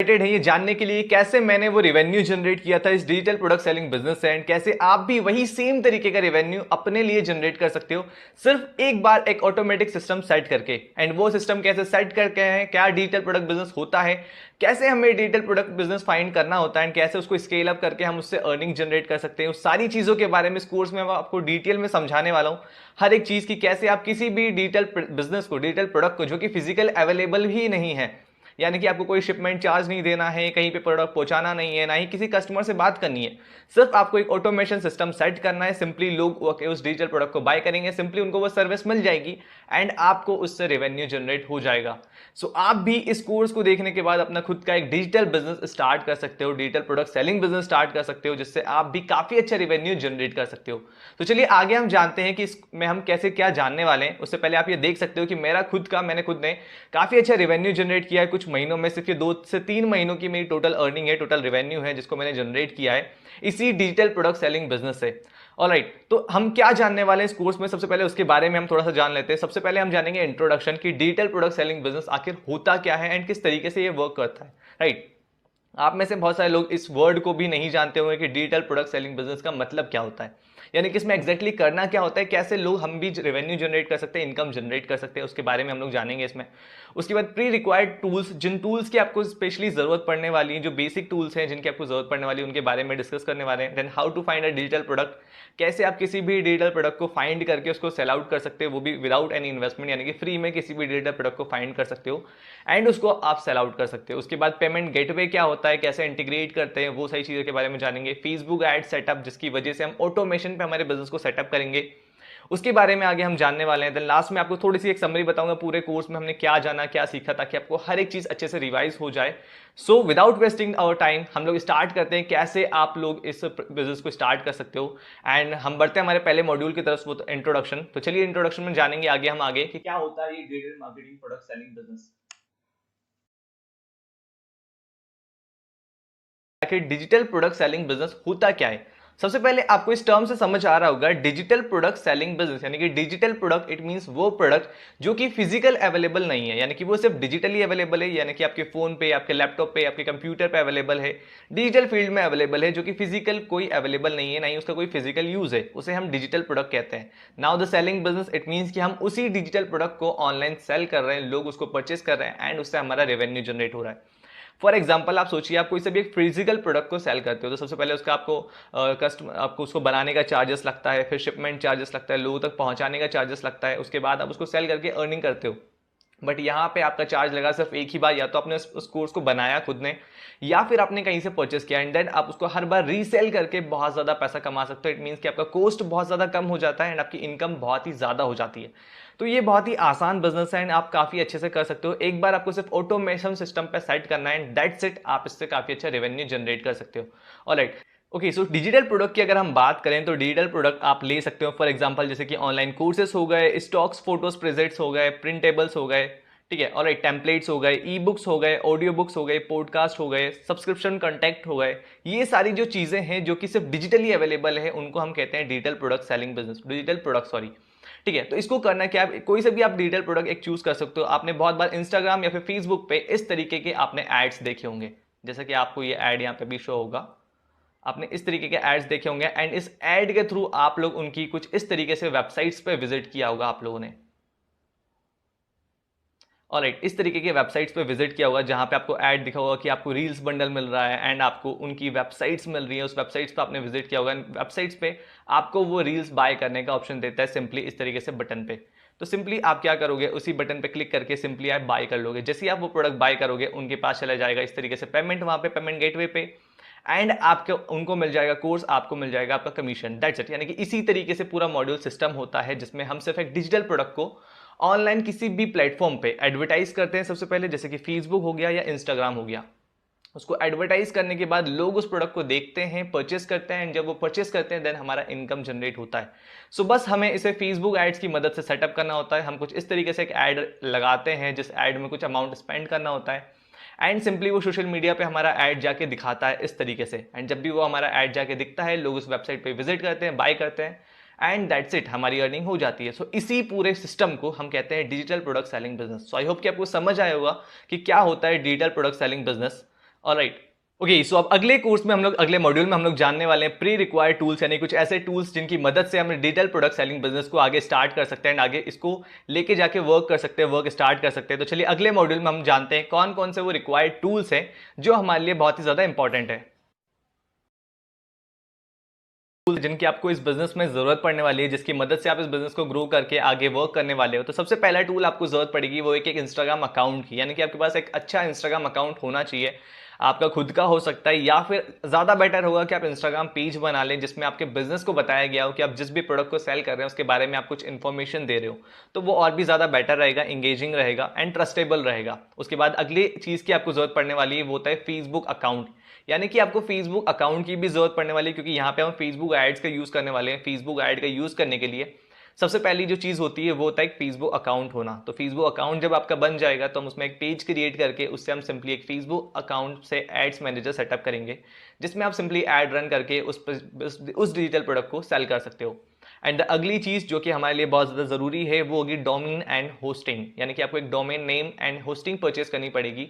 Excited हैं ये जानने के लिए कैसे मैंने वो रेवेन्यू जनरेट किया था इस डिजिटल प्रोडक्ट सेलिंग बिजनेस से, एंड कैसे आप भी वही सेम तरीके का रेवेन्यू अपने लिए जनरेट कर सकते हो सिर्फ एक बार एक ऑटोमेटिक सिस्टम सेट करके। एंड वो सिस्टम कैसे सेट करके है, क्या डिजिटल प्रोडक्ट बिजनेस होता है, कैसे हमें डिजिटल प्रोडक्ट बिजनेस फाइंड करना होता है, एंड कैसे उसको स्केल अप करके हम उससे अर्निंग जनरेट कर सकते हैं, उस सारी चीजों के बारे में इस कोर्स में मैं आपको डिटेल में समझाने वाला हूं। हर एक चीज की कैसे आप किसी भी डिजिटल बिजनेस को, डिजिटल प्रोडक्ट को जो कि फिजिकल अवेलेबल ही नहीं है, यानी कि आपको कोई शिपमेंट चार्ज नहीं देना है, कहीं पे प्रोडक्ट पहुंचाना नहीं है, ना ही किसी कस्टमर से बात करनी है, सिर्फ आपको एक ऑटोमेशन सिस्टम सेट करना है। सिंपली लोग उस डिजिटल प्रोडक्ट को बाय करेंगे, सिंपली उनको वो सर्विस मिल जाएगी एंड आपको उससे रेवेन्यू जनरेट हो जाएगा। सो आप भी इस कोर्स को देखने के बाद अपना खुद का एक डिजिटल बिजनेस स्टार्ट कर सकते हो, digital product selling business start कर सकते हो, जिससे आप भी काफी अच्छा रेवेन्यू जनरेट कर सकते हो। तो चलिए आगे हम जानते हैं कि इसमें हम कैसे क्या जानने वाले हैं। उससे पहले आप ये देख सकते हो कि मैंने खुद ने काफी अच्छा रेवेन्यू जनरेट किया है कुछ महीनों में। सिर्फ ये 2 से 3 महीनों की मेरी टोटल अर्निंग है, टोटल रेवेन्यू है जिसको मैंने जनरेट किया है इसी डिजिटल प्रोडक्ट सेलिंग बिजनेस से। ऑलराइट, तो हम क्या जानने वाले हैं इस कोर्स में, सबसे पहले उसके बारे में हम थोड़ा सा जान लेते हैं। सबसे पहले हम जानेंगे इंट्रोडक्शन की डिजिटल प्रोडक्ट सेलिंग बिजनेस आखिर होता क्या है एंड किस तरीके से ये वर्क करता है। राइट, आप में से बहुत सारे लोग इस वर्ड को भी नहीं जानते होंगे कि डिजिटल प्रोडक्ट सेलिंग बिजनेस का मतलब क्या होता है, यानी कि इसमें एग्जैक्टली करना क्या होता है, कैसे लोग हम भी रेवेन्यू जनरेट कर सकते हैं, इनकम जनरेट कर सकते हैं, उसके बारे में हम लोग जानेंगे इसमें। उसके बाद प्री रिक्वायर्ड टूल्स, जिन टूल्स की आपको स्पेशली जरूरत पड़ने वाली है, जो बेसिक टूल्स हैं जिनकी आपको जरूरत पड़ने वाली है, उनके बारे में डिस्कस करने वाले हैं। Then how to find a digital product, कैसे आप किसी भी डिजिटल प्रोडक्ट को फाइंड करके उसको सेल आउट कर सकते हो, वो भी विदाउट एनी इन्वेस्टमेंट, यानी कि फ्री में किसी भी डिजिटल प्रोडक्ट को फाइंड कर सकते हो एंड उसको आप सेल आउट कर सकते हो। उसके बाद पेमेंट गेटवे क्या होता है, कैसे इंटीग्रेट करते हैं, वो सही चीज़ों के बारे में जानेंगे। फेसबुक एड सेटअप, जिसकी वजह से हम ऑटोमेशन पे हमारे बिजनेस को सेटअप करेंगे, उसके बारे में आगे हम जानने वाले हैं। देन लास्ट में आपको थोड़ी सी एक समरी बताऊंगा पूरे कोर्स में हमने क्या जाना, क्या सीखा, ताकि आपको हर एक चीज अच्छे से रिवाइज हो जाए। So without wasting our time हम लोग स्टार्ट करते हैं कैसे आप लोग इस बिजनेस को स्टार्ट कर सकते हो। एंड हम बढ़ते हैं हमारे पहले मॉड्यूल की तरफ, वो इंट्रोडक्शन। तो चलिए इंट्रोडक्शन में जानेंगे आगे कि क्या होता है ये digital marketing product selling business. आखिर डिजिटल प्रोडक्ट सेलिंग बिजनेस होता क्या है। सबसे पहले आपको इस टर्म से समझ आ रहा होगा, डिजिटल प्रोडक्ट सेलिंग बिजनेस, यानी कि डिजिटल प्रोडक्ट इट मींस वो प्रोडक्ट जो कि फिजिकल अवेलेबल नहीं है, यानी कि वो सिर्फ डिजिटली अवेलेबल है, यानी कि आपके फोन पे, आपके लैपटॉप पे, आपके कंप्यूटर पे अवेलेबल है, डिजिटल फील्ड में अवेलेबल है, जो कि फिजिकल कोई अवेलेबल नहीं है, नहीं उसका कोई फिजिकल यूज है, उसे हम डिजिटल प्रोडक्ट कहते हैं। Now the selling business it means कि हम उसी डिजिटल प्रोडक्ट को ऑनलाइन सेल कर रहे हैं, लोग उसको परचेस कर रहे हैं एंड उससे हमारा रेवेन्यू जनरेट हो रहा है। फॉर एग्जाम्पल आप सोचिए, आप कोई से भी एक फिजिकल प्रोडक्ट को सेल करते हो, तो सबसे पहले उसका आपको उसको बनाने का चार्जेस लगता है, फिर शिपमेंट चार्जेस लगता है, लोगों तक पहुंचाने का चार्जेस लगता है, उसके बाद आप उसको सेल करके अर्निंग करते हो। बट यहाँ पे आपका चार्ज लगा सिर्फ एक ही बार, या तो आपने उस कोर्स को बनाया खुद ने, या फिर आपने कहीं से परचेस किया, एंड देन आप उसको हर बार रीसेल करके बहुत ज्यादा पैसा कमा सकते हो। इट मींस कि आपका कॉस्ट बहुत ज्यादा कम हो जाता है एंड आपकी इनकम बहुत ही ज्यादा हो जाती है। तो ये बहुत ही आसान बिजनेस है एंड आप काफी अच्छे से कर सकते हो। एक बार आपको सिर्फ ऑटोमेशन सिस्टम पे सेट करना है एंड दैट्स इट, आप इससे काफी अच्छा रेवेन्यू जनरेट कर सकते हो। Alright, okay, so digital product की अगर हम बात करें तो डिजिटल प्रोडक्ट आप ले सकते हो फॉर एग्जांपल जैसे कि ऑनलाइन कोर्सेस हो गए, स्टॉक्स, फोटोज, प्रेजेंट्स हो गए, प्रिंटेबल्स हो गए, ठीक है, ऑलराइट, टेम्पलेट्स हो गए, ई बुक्स हो गए, ऑडियो बुक्स हो गए, पॉडकास्ट हो गए, सब्सक्रिप्शन कॉन्टैक्ट हो गए। ये सारी जो चीजें हैं जो कि सिर्फ डिजिटली अवेलेबल है, उनको हम कहते हैं digital product selling business, digital product, sorry. ठीक है, तो इसको करना क्या, कोई से भी आप डिजिटल प्रोडक्ट एक चूज कर सकते हो। आपने बहुत बार इंस्टाग्राम या फिर फेसबुक पे इस तरीके के आपने एड्स देखे होंगे, जैसे कि आपको ये एड यहाँ पे भी शो होगा, आपने इस तरीके के एड्स देखे होंगे एंड इस एड के थ्रू आप लोग उनकी कुछ इस तरीके से वेबसाइट्स पे विजिट किया होगा आप लोगों ने। ऑलराइट, इस तरीके के वेबसाइट्स पे विजिट किया होगा जहां पे आपको ऐड दिखा होगा कि आपको रील्स बंडल मिल रहा है एंड आपको उनकी वेबसाइट्स मिल रही है, उस वेबसाइट्स पे आपने विजिट किया होगा। वेबसाइट्स पे आपको वो रील्स बाय करने का ऑप्शन देता है सिंपली इस तरीके से बटन पे। तो सिंपली आप क्या करोगे, उसी बटन पे क्लिक करके सिंपली आप बाय कर लोगे। जैसे ही आप वो प्रोडक्ट बाय करोगे उनके पास चला जाएगा इस तरीके से पेमेंट, वहां पे पेमेंट गेटवे पे, एंड आपको उनको मिल जाएगा कोर्स, आपको मिल जाएगा आपका कमीशन, दैट्स इट। यानी कि इसी तरीके से पूरा मॉड्यूल सिस्टम होता है जिसमें हम सिर्फ एक डिजिटल प्रोडक्ट को ऑनलाइन किसी भी प्लेटफॉर्म पे एडवर्टाइज करते हैं सबसे पहले, जैसे कि फेसबुक हो गया या इंस्टाग्राम हो गया। उसको एडवर्टाइज करने के बाद लोग उस प्रोडक्ट को देखते हैं, परचेस करते हैं, एंड जब वो परचेस करते हैं देन हमारा इनकम जनरेट होता है। सो बस हमें इसे फेसबुक एड्स की मदद से सेटअप करना होता है। हम कुछ इस तरीके से एक एड लगाते हैं जिस एड में कुछ अमाउंट स्पेंड करना होता है एंड सिंपली वो सोशल मीडिया पे हमारा ऐड जाके दिखाता है इस तरीके से, एंड जब भी वो हमारा ऐड जाके दिखता है लोग उस वेबसाइट पे विजिट करते हैं, बाय करते हैं एंड दैट्स इट, हमारी अर्निंग हो जाती है। सो इसी पूरे सिस्टम को हम कहते हैं digital product selling business. So I hope कि आपको समझ आया होगा कि क्या होता है digital product selling business. All right, okay, so अब अगले कोर्स में हम लोग, अगले मॉड्यूल में हम लोग जानने वाले हैं प्री रिक्वायर्ड टूल्स, यानी कुछ ऐसे टूल्स जिनकी मदद से हम डिजिटल प्रोडक्ट सेलिंग बिजनेस को आगे स्टार्ट कर सकते हैं एंड आगे इसको लेके जाके वर्क कर सकते हैं, वर्क स्टार्ट कर सकते हैं। तो चलिए अगले मॉड्यूल में हम जानते हैं कौन कौन से वो रिक्वायर्ड टूल्स हैं जो हमारे लिए बहुत ही ज्यादा इंपॉर्टेंट है, जिनकी आपको इस बिजनेस में जरूरत पड़ने वाली है, जिसकी मदद से आप इस बिजनेस को ग्रो करके आगे वर्क करने वाले हो। तो सबसे पहला टूल आपको जरूरत पड़ेगी वो एक इंस्टाग्राम अकाउंट की, यानी कि आपके पास एक अच्छा इंस्टाग्राम अकाउंट होना चाहिए। आपका खुद का हो सकता है या फिर ज्यादा बेटर होगा कि आप इंस्टाग्राम पेज बना लें जिसमें आपके बिजनेस को बताया गया हो कि आप जिस भी प्रोडक्ट को सेल कर रहे हैं उसके बारे में आप कुछ इन्फॉर्मेशन दे रहे हो, तो वो और भी ज्यादा बेटर रहेगा, इंगेजिंग रहेगा एंड ट्रस्टेबल रहेगा। उसके बाद अगली चीज की आपको जरूरत पड़ने वाली है वो होता है फेसबुक अकाउंट, यानी कि आपको फेसबुक अकाउंट की भी जरूरत पड़ने वाली है, क्योंकि यहाँ पे हम फेसबुक एड्स का यूज करने वाले हैं। फेसबुक एड का यूज करने के लिए सबसे पहली जो चीज होती है वो होता है एक फेसबुक अकाउंट होना। तो फेसबुक अकाउंट जब आपका बन जाएगा तो हम उसमें एक पेज क्रिएट करके उससे हम सिंपली एक फेसबुक अकाउंट से एड्स मैनेजर सेटअप करेंगे, जिसमें आप सिंपली एड रन करके उस डिजिटल प्रोडक्ट को सेल कर सकते हो। एंड अगली चीज जो कि हमारे लिए बहुत ज्यादा जरूरी है वो होगी डोमेन एंड होस्टिंग, यानी कि आपको एक domain name and hosting purchase करनी पड़ेगी,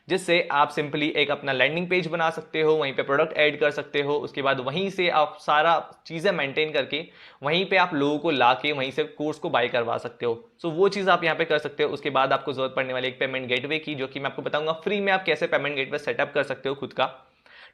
जिससे आप सिंपली एक अपना लैंडिंग पेज बना सकते हो, वहीं पे प्रोडक्ट ऐड कर सकते हो। उसके बाद वहीं से आप सारा चीज़ें मेंटेन करके वहीं पे आप लोगों को ला के वहीं से कोर्स को बाय करवा सकते हो। सो वो चीज़ आप यहाँ पे कर सकते हो। उसके बाद आपको जरूरत पड़ने वाली एक पेमेंट गेटवे की, जो कि मैं आपको बताऊंगा फ्री में आप कैसे पेमेंट गेटवे सेटअप कर सकते हो खुद का,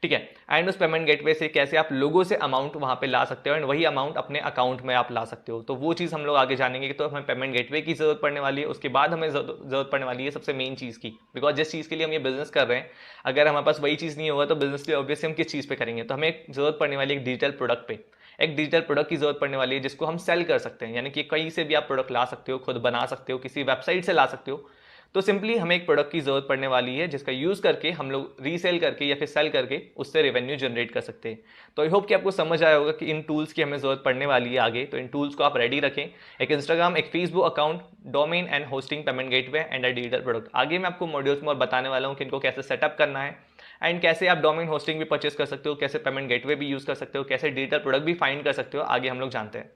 ठीक है। एंड उस पेमेंट गेटवे से कैसे आप लोगों से अमाउंट वहां पे ला सकते हो एंड वही अमाउंट अपने अकाउंट में आप ला सकते हो। तो वो चीज़ हम लोग आगे जानेंगे कि तो हमें पेमेंट गेटवे की जरूरत पड़ने वाली है। उसके बाद हमें जरूरत पड़ने वाली है सबसे मेन चीज़ की, बिकॉज जिस चीज़ के लिए हम ये बिजनेस कर रहे हैं, अगर हमारे पास वही चीज़ नहीं होगा तो बिजनेस के लिए ऑब्वियसली हम किस चीज़ पे करेंगे। तो हमें जरूरत पड़ने वाली एक डिजिटल प्रोडक्ट पे, एक डिजिटल प्रोडक्ट की जरूरत पड़ने वाली है जिसको हम सेल कर सकते हैं, यानी कि कहीं से भी आप प्रोडक्ट ला सकते हो, खुद बना सकते हो, किसी वेबसाइट से ला सकते हो। तो सिंपली हमें एक प्रोडक्ट की जरूरत पड़ने वाली है जिसका यूज करके हम लोग रीसेल करके या फिर सेल करके उससे रेवेन्यू जनरेट कर सकते हैं। तो आई होप कि आपको समझ आया होगा कि इन टूल्स की हमें जरूरत पड़ने वाली है आगे। तो इन टूल्स को आप रेडी रखें, एक इंस्टाग्राम, एक Facebook account, domain and hosting, payment gateway and a digital product. आगे मैं आपको मॉड्यूल्स में और बताने वाला हूँ कि इनको कैसे सेटअप करना है एंड कैसे आप डोमेन होस्टिंग भी परचेस कर सकते हो, कैसे पेमेंट गेटवे भी यूज कर सकते हो, कैसे डिजिटल प्रोडक्ट भी फाइंड कर सकते हो, आगे हम लोग जानते हैं,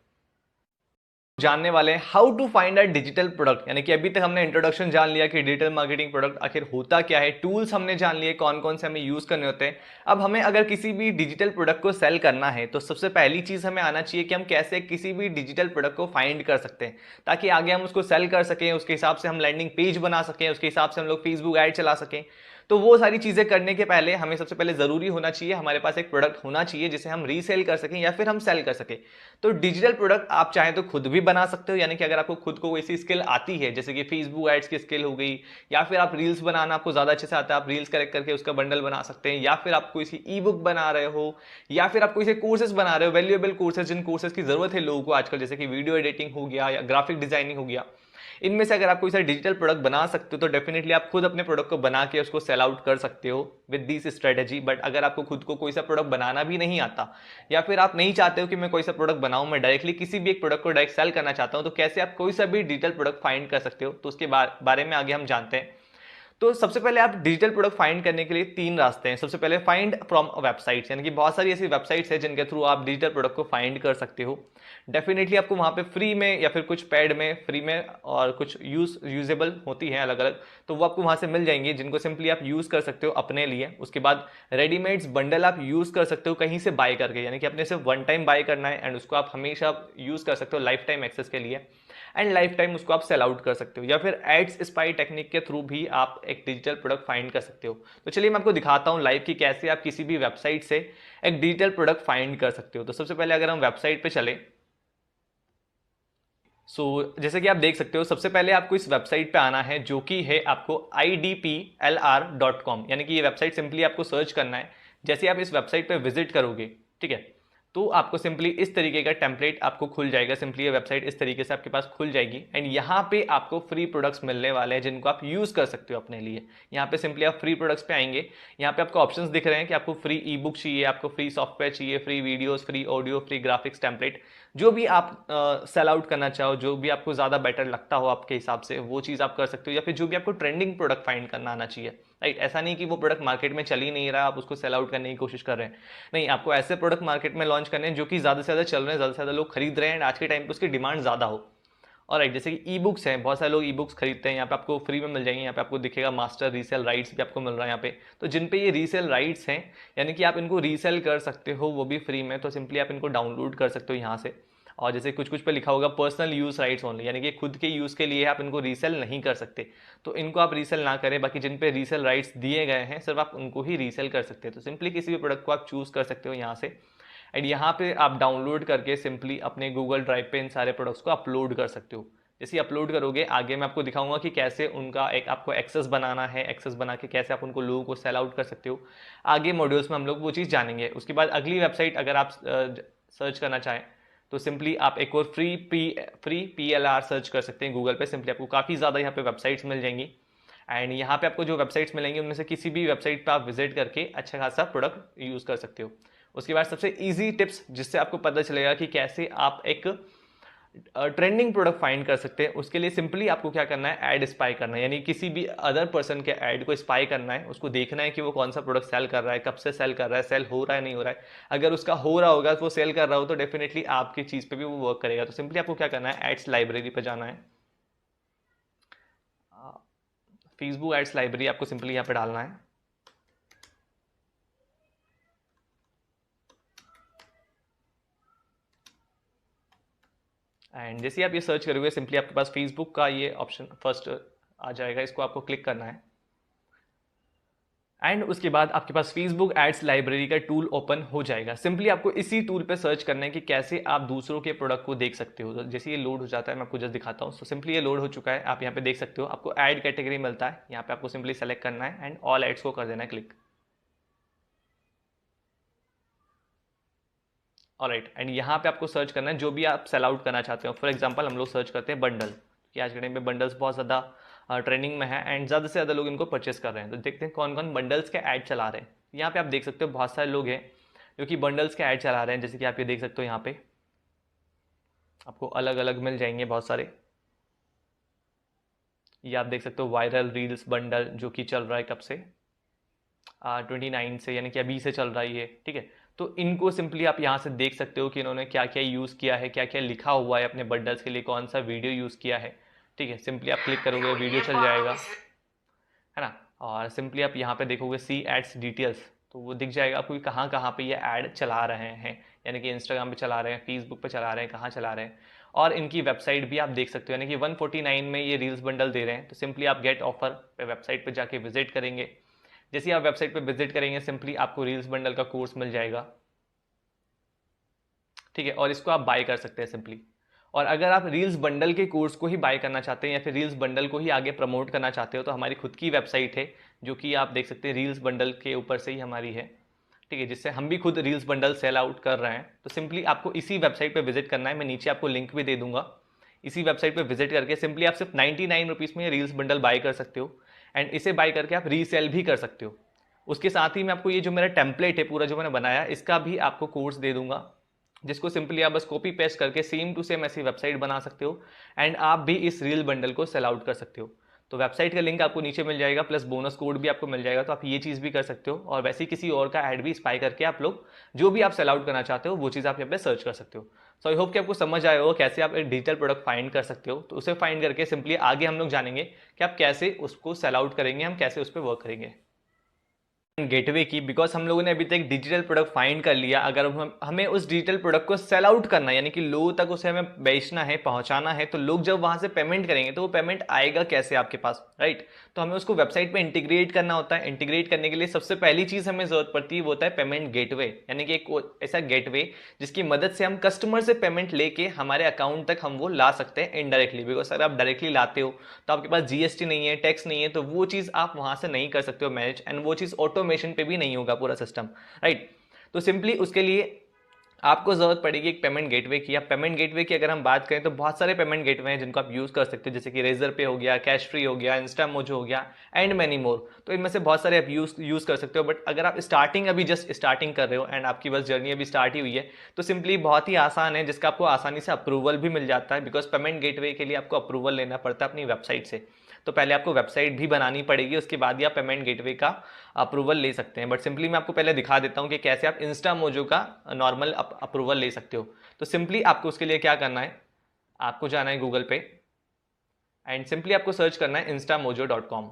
जानने वाले हैं how to find a digital product. यानी कि अभी तक हमने इंट्रोडक्शन जान लिया कि डिजिटल मार्केटिंग प्रोडक्ट आखिर होता क्या है, टूल्स हमने जान लिए कौन कौन से हमें यूज करने होते हैं। अब हमें अगर किसी भी डिजिटल प्रोडक्ट को सेल करना है तो सबसे पहली चीज हमें आना चाहिए कि हम कैसे किसी भी डिजिटल प्रोडक्ट को फाइंड कर सकते हैं, ताकि आगे हम उसको सेल कर सकें, उसके हिसाब से हम लैंडिंग पेज बना सकें, उसके हिसाब से हम लोग फेसबुक ऐड चला सकें। तो वो सारी चीजें करने के पहले हमें सबसे पहले जरूरी होना चाहिए हमारे पास एक प्रोडक्ट होना चाहिए जिसे हम रीसेल कर सकें या फिर हम सेल कर सकें। तो डिजिटल प्रोडक्ट आप चाहें तो खुद भी बना सकते हो, यानी कि अगर आपको खुद को ऐसी स्किल आती है जैसे कि फेसबुक एड्स की स्किल हो गई, या फिर आप रील्स बनाना आपको ज्यादा अच्छे से आता है, आप रील्स कलेक्ट करके उसका बंडल बना सकते हैं, या फिर आप कोई सी ई बुक बना रहे हो, या फिर आप कोई से कोर्सेज बना रहे हो, वैल्यूएबल कोर्सेज, जिन कोर्सेज की जरूरत है लोगों को आजकल, जैसे कि वीडियो एडिटिंग हो गया या ग्राफिक डिजाइनिंग हो गया। इनमें से अगर आप कोई सा डिजिटल प्रोडक्ट बना सकते हो तो डेफिनेटली आप खुद अपने प्रोडक्ट को बना के उसको सेल आउट कर सकते हो विद दिस स्ट्रेटेजी। बट अगर आपको खुद को कोई सा प्रोडक्ट बनाना भी नहीं आता, या फिर आप नहीं चाहते हो कि मैं कोई सा प्रोडक्ट बनाऊं, मैं डायरेक्टली किसी भी एक प्रोडक्ट को डायरेक्ट सेल करना चाहता हूं, तो कैसे आप कोई सा भी डिजिटल प्रोडक्ट फाइंड कर सकते हो, तो उसके बारे में आगे हम जानते हैं। तो सबसे पहले आप डिजिटल प्रोडक्ट फाइंड करने के लिए तीन रास्ते हैं। सबसे पहले फाइंड फ्रॉम वेबसाइट्स, यानी कि बहुत सारी ऐसी वेबसाइट्स हैं जिनके थ्रू आप डिजिटल प्रोडक्ट को फाइंड कर सकते हो। डेफिनेटली आपको वहां पे फ्री में या फिर कुछ पेड में, फ्री में और कुछ यूजेबल होती हैं अलग अलग, तो वो आपको वहां से मिल जाएंगी जिनको सिंपली आप यूज कर सकते हो अपने लिए। उसके बाद रेडीमेड्स बंडल आप यूज कर सकते हो कहीं से बाय करके, यानी कि अपने सिर्फ वन टाइम बाय करना है एंड उसको आप हमेशा यूज कर सकते हो लाइफ टाइम एक्सेस के लिए, एंड लाइफ टाइम उसको आप सेल आउट कर सकते हो, या फिर एड्स स्पाई टेक्निक के थ्रू भी आप एक डिजिटल प्रोडक्ट फाइंड कर सकते हो। तो चलिए मैं आपको दिखाता हूं लाइव कि कैसे आप किसी भी वेबसाइट से एक डिजिटल प्रोडक्ट फाइंड कर सकते हो। तो सबसे पहले अगर हम वेबसाइट पे चले, जैसे कि आप देख सकते हो सबसे पहले आपको इस वेबसाइट पे आना है जो कि है आपको idplr.com, यानी कि ये वेबसाइट सिंपली आपको सर्च करना है। जैसे आप इस वेबसाइट पे विजिट करोगे, ठीक है, तो आपको सिंपली इस तरीके का टेम्पलेट आपको खुल जाएगा। सिंपली ये वेबसाइट इस तरीके से आपके पास खुल जाएगी एंड यहाँ पे आपको फ्री प्रोडक्ट्स मिलने वाले हैं जिनको आप यूज कर सकते हो अपने लिए। यहाँ पे सिंपली आप फ्री प्रोडक्ट्स पे आएंगे, यहाँ पे आपको ऑप्शंस दिख रहे हैं कि आपको फ्री ई बुक चाहिए, आपको फ्री सॉफ्टवेयर चाहिए, free videos, free audio, free graphics template, जो भी आप सेल आउट करना चाहो, जो भी आपको ज्यादा बेटर लगता हो आपके हिसाब से, वो चीज आप कर सकते हो, या फिर जो भी आपको ट्रेंडिंग प्रोडक्ट फाइंड करना आना चाहिए। राइट, ऐसा नहीं कि वो प्रोडक्ट मार्केट में चल ही नहीं रहा, आप उसको सेल आउट करने की कोशिश कर रहे हैं, नहीं, आपको ऐसे प्रोडक्ट मार्केट में लॉन्च करने हैं जो कि ज्यादा से ज्यादा चल रहे हैं, ज्यादा से ज्यादा लोग खरीद रहे हैं एंड आज के टाइम पे उसकी डिमांड ज्यादा हो। और राइट, जैसे कि ई बुक्स हैं, बहुत सारे लोग ई बुक्स खरीदते हैं, यहाँ पे आपको फ्री में मिल जाएंगे। यहाँ पे आपको दिखेगा मास्टर रीसेल राइट्स भी आपको मिल रहा है यहाँ पे। तो जिन पे ये रीसेल राइट्स हैं, यानी कि आप इनको रीसेल कर सकते हो, वो भी फ्री में, तो सिंपली आप इनको डाउनलोड कर सकते हो यहाँ से। और जैसे कुछ कुछ पे लिखा होगा पर्सनल यूज राइट्स ओनली, यानी कि खुद के यूज़ के लिए आप इनको रीसेल नहीं कर सकते, तो इनको आप रीसेल ना करें। बाकी जिन पे रीसेल राइट्स दिए गए हैं सिर्फ आप उनको ही रीसेल कर सकते हैं। तो सिंपली किसी भी प्रोडक्ट को आप चूज़ कर सकते हो यहाँ से, एंड यहाँ पे आप डाउनलोड करके सिंपली अपने गूगल ड्राइव पे इन सारे प्रोडक्ट्स को अपलोड कर सकते हो। जैसे अपलोड करोगे, आगे मैं आपको दिखाऊंगा कि कैसे उनका एक आपको एक्सेस बनाना है, एक्सेस बना के कैसे आप उनको लोगों को सेल आउट कर सकते हो। आगे मॉड्यूल्स में हम लोग वो चीज़ जानेंगे। उसके बाद अगली वेबसाइट अगर आप सर्च करना चाहें तो सिंपली आप एक और फ्री PLR सर्च कर सकते हैं गूगल पे। सिंपली आपको काफ़ी ज़्यादा यहाँ पे वेबसाइट्स मिल जाएंगी, एंड यहाँ पे आपको जो वेबसाइट्स मिलेंगी उनमें से किसी भी वेबसाइट पे आप विजिट करके अच्छा खासा प्रोडक्ट यूज़ कर सकते हो। उसके बाद सबसे इजी टिप्स जिससे आपको पता चलेगा कि कैसे आप एक ट्रेंडिंग प्रोडक्ट फाइंड कर सकते हैं, उसके लिए सिंपली आपको क्या करना है, ऐड स्पाई करना है। यानी किसी भी अदर पर्सन के ऐड को स्पाई करना है, उसको देखना है कि वो कौन सा प्रोडक्ट सेल कर रहा है, कब से सेल कर रहा है, सेल हो रहा है नहीं हो रहा है। अगर उसका हो रहा होगा, वो सेल कर रहा हो, तो डेफिनेटली आपकी चीज़ पे भी वो वर्क करेगा। तो सिंपली आपको क्या करना है, एड्स लाइब्रेरी पे जाना है। फेसबुक एड्स लाइब्रेरी आपको सिंपली यहाँ पे डालना है, एंड जैसे आप ये सर्च करोगे सिंपली आपके पास फेसबुक का ये ऑप्शन फर्स्ट आ जाएगा, इसको आपको क्लिक करना है। एंड उसके बाद आपके पास फेसबुक एड्स लाइब्रेरी का टूल ओपन हो जाएगा। सिंपली आपको इसी टूल पे सर्च करना है कि कैसे आप दूसरों के प्रोडक्ट को देख सकते हो। तो जैसे ये लोड हो जाता है, मैं आपको जस्ट दिखाता हूँ। तो सिंपली ये लोड हो चुका है, आप यहाँ पे देख सकते हो, आपको ऐड कैटेगरी मिलता है। यहाँ पे आपको सिंपली सेलेक्ट करना है एंड ऑल एड्स को कर देना है क्लिक। ऑलराइट, एंड यहाँ पे आपको सर्च करना है जो भी आप सेल आउट करना चाहते हो। फॉर एग्जांपल हम लोग सर्च करते हैं बंडल, कि आज के टाइम पे बंडल्स बहुत ज़्यादा ट्रेंडिंग में है एंड ज़्यादा से ज़्यादा लोग इनको परचेस कर रहे हैं। तो देखते हैं कौन कौन बंडल्स के ऐड चला रहे हैं। यहाँ पे आप देख सकते हो बहुत सारे लोग हैं जो कि बंडल्स के ऐड चला रहे हैं। जैसे कि आप ये देख सकते हो, यहाँ पे आपको अलग अलग मिल जाएंगे बहुत सारे। ये आप देख सकते हो वायरल रील्स बंडल जो कि चल रहा है कब से, 29 से, यानी कि अभी से चल रहा है ये, ठीक है। तो इनको सिंपली आप यहाँ से देख सकते हो कि इन्होंने क्या क्या यूज़ किया है, क्या क्या लिखा हुआ है अपने बंडल्स के लिए, कौन सा वीडियो यूज़ किया है, ठीक है। सिंपली आप क्लिक करोगे, वीडियो चल जाएगा, है ना। और सिंपली आप यहाँ पे देखोगे सी एड्स डिटेल्स, तो वो दिख जाएगा आपको कहाँ कहाँ पे ये ऐड चला रहे हैं, यानी कि इंस्टाग्राम पे चला रहे हैं, फेसबुक पे चला रहे हैं, कहाँ चला रहे हैं। और इनकी वेबसाइट भी आप देख सकते हो, यानी कि 149 में ये रील्स बंडल दे रहे हैं। तो सिंपली आप गेट ऑफर पे वेबसाइट पे जाके विजिट करेंगे। जैसे आप वेबसाइट पे विजिट करेंगे सिंपली आपको रील्स बंडल का कोर्स मिल जाएगा, ठीक है, और इसको आप बाय कर सकते हैं सिंपली। और अगर आप रील्स बंडल के कोर्स को ही बाय करना चाहते हैं या फिर रील्स बंडल को ही आगे प्रमोट करना चाहते हो, तो हमारी खुद की वेबसाइट है जो कि आप देख सकते हैं रील्स बंडल के ऊपर से ही हमारी है, ठीक है, जिससे हम भी खुद रील्स बंडल सेल आउट कर रहे हैं। तो सिंपली आपको इसी वेबसाइट पर विजिट करना है, मैं नीचे आपको लिंक भी दे दूंगा। इसी वेबसाइट पर विजिट करके सिंपली आप सिर्फ 99 रुपीज़ में रील्स बंडल बाय कर सकते हो, एंड इसे बाय करके आप रीसेल भी कर सकते हो। उसके साथ ही मैं आपको ये जो मेरा टेम्पलेट है पूरा जो मैंने बनाया, इसका भी आपको कोर्स दे दूंगा, जिसको सिंपली आप बस कॉपी पेस्ट करके सेम टू सेम ऐसी वेबसाइट बना सकते हो, एंड आप भी इस रील बंडल को सेल आउट कर सकते हो। तो वेबसाइट का लिंक आपको नीचे मिल जाएगा, प्लस बोनस कोड भी आपको मिल जाएगा। तो आप ये चीज़ भी कर सकते हो, और वैसे किसी और का ऐड भी स्पाई करके आप लोग जो भी आप सेल आउट करना चाहते हो वो चीज़ आप यहाँ पे सर्च कर सकते हो। सो आई होप कि आपको समझ आया होगा कैसे आप एक डिजिटल प्रोडक्ट फाइंड कर सकते हो। तो उसे फाइंड करके सिंपली आगे हम लोग जानेंगे कि आप कैसे उसको सेल आउट करेंगे, हम कैसे उस पर वर्क करेंगे गेटवे की। बिकॉज हम लोगों ने अभी तक डिजिटल प्रोडक्ट फाइंड कर लिया, अगर हमें उस डिजिटल प्रोडक्ट को सेल आउट करना है, यानी कि लोगों तक उसे हमें बेचना है, पहुंचाना है, तो लोग जब वहां से पेमेंट करेंगे तो वो पेमेंट आएगा कैसे आपके पास, राइट। तो हमें उसको वेबसाइट पे इंटीग्रेट करना होता है। इंटीग्रेट करने के लिए सबसे पहली चीज हमें जरूरत पड़ती है वो होता है पेमेंट गेटवे, यानी कि एक ऐसा गेटवे जिसकी मदद से हम कस्टमर से पेमेंट लेके हमारे अकाउंट तक हम वो ला सकते हैं इनडायरेक्टली। बिकॉज अगर आप डायरेक्टली लाते हो तो आपके पास जीएसटी नहीं है, टैक्स नहीं है, तो वो चीज आप वहां से नहीं कर सकते हो मैनेज, एंड वो चीज ऑटोमेशन पे भी नहीं होगा पूरा सिस्टम, राइट। तो सिंपली उसके लिए आपको जरूरत पड़ेगी एक पेमेंट गेटवे की। अब पेमेंट गेटवे की अगर हम बात करें तो बहुत सारे पेमेंट गेटवे हैं जिनको आप यूज कर सकते हो, जैसे कि रेजर पे हो गया, कैश फ्री हो गया, इंस्टामोजो हो गया, एंड मैनी मोर। तो इनमें से बहुत सारे आप यूज कर सकते हो। बट अगर आप अभी जस्ट स्टार्टिंग कर रहे हो एंड आपकी बस जर्नी अभी स्टार्ट ही हुई है, तो सिंपली बहुत ही आसान है, जिसका आपको आसानी से अप्रूवल भी मिल जाता है। बिकॉज पेमेंट गेटवे के लिए आपको अप्रूवल लेना पड़ता है अपनी वेबसाइट से। तो पहले आपको वेबसाइट भी बनानी पड़ेगी, उसके बाद ही आप पेमेंट गेटवे का अप्रूवल ले सकते हैं। बट सिंपली मैं आपको पहले दिखा देता हूं कि कैसे आप इंस्टामोजो का नॉर्मल अप्रूवल ले सकते हो। तो सिंपली आपको उसके लिए क्या करना है, आपको जाना है गूगल पे, एंड सिंपली आपको सर्च करना है instamojo.com।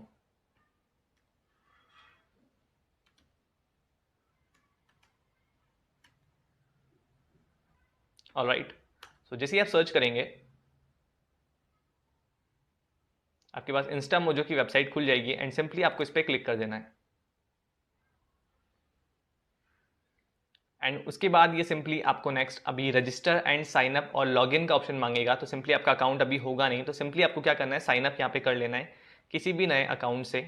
ऑलराइट, सो जैसे ही आप सर्च करेंगे आपके पास इंस्टामोजो की वेबसाइट खुल जाएगी एंड सिंपली आपको इस पर क्लिक कर देना है। एंड उसके बाद ये सिंपली आपको नेक्स्ट अभी रजिस्टर एंड साइन अप और लॉगिन का ऑप्शन मांगेगा। तो सिंपली आपका अकाउंट अभी होगा नहीं, तो सिंपली आपको क्या करना है, साइन अप यहाँ पे कर लेना है किसी भी नए अकाउंट से।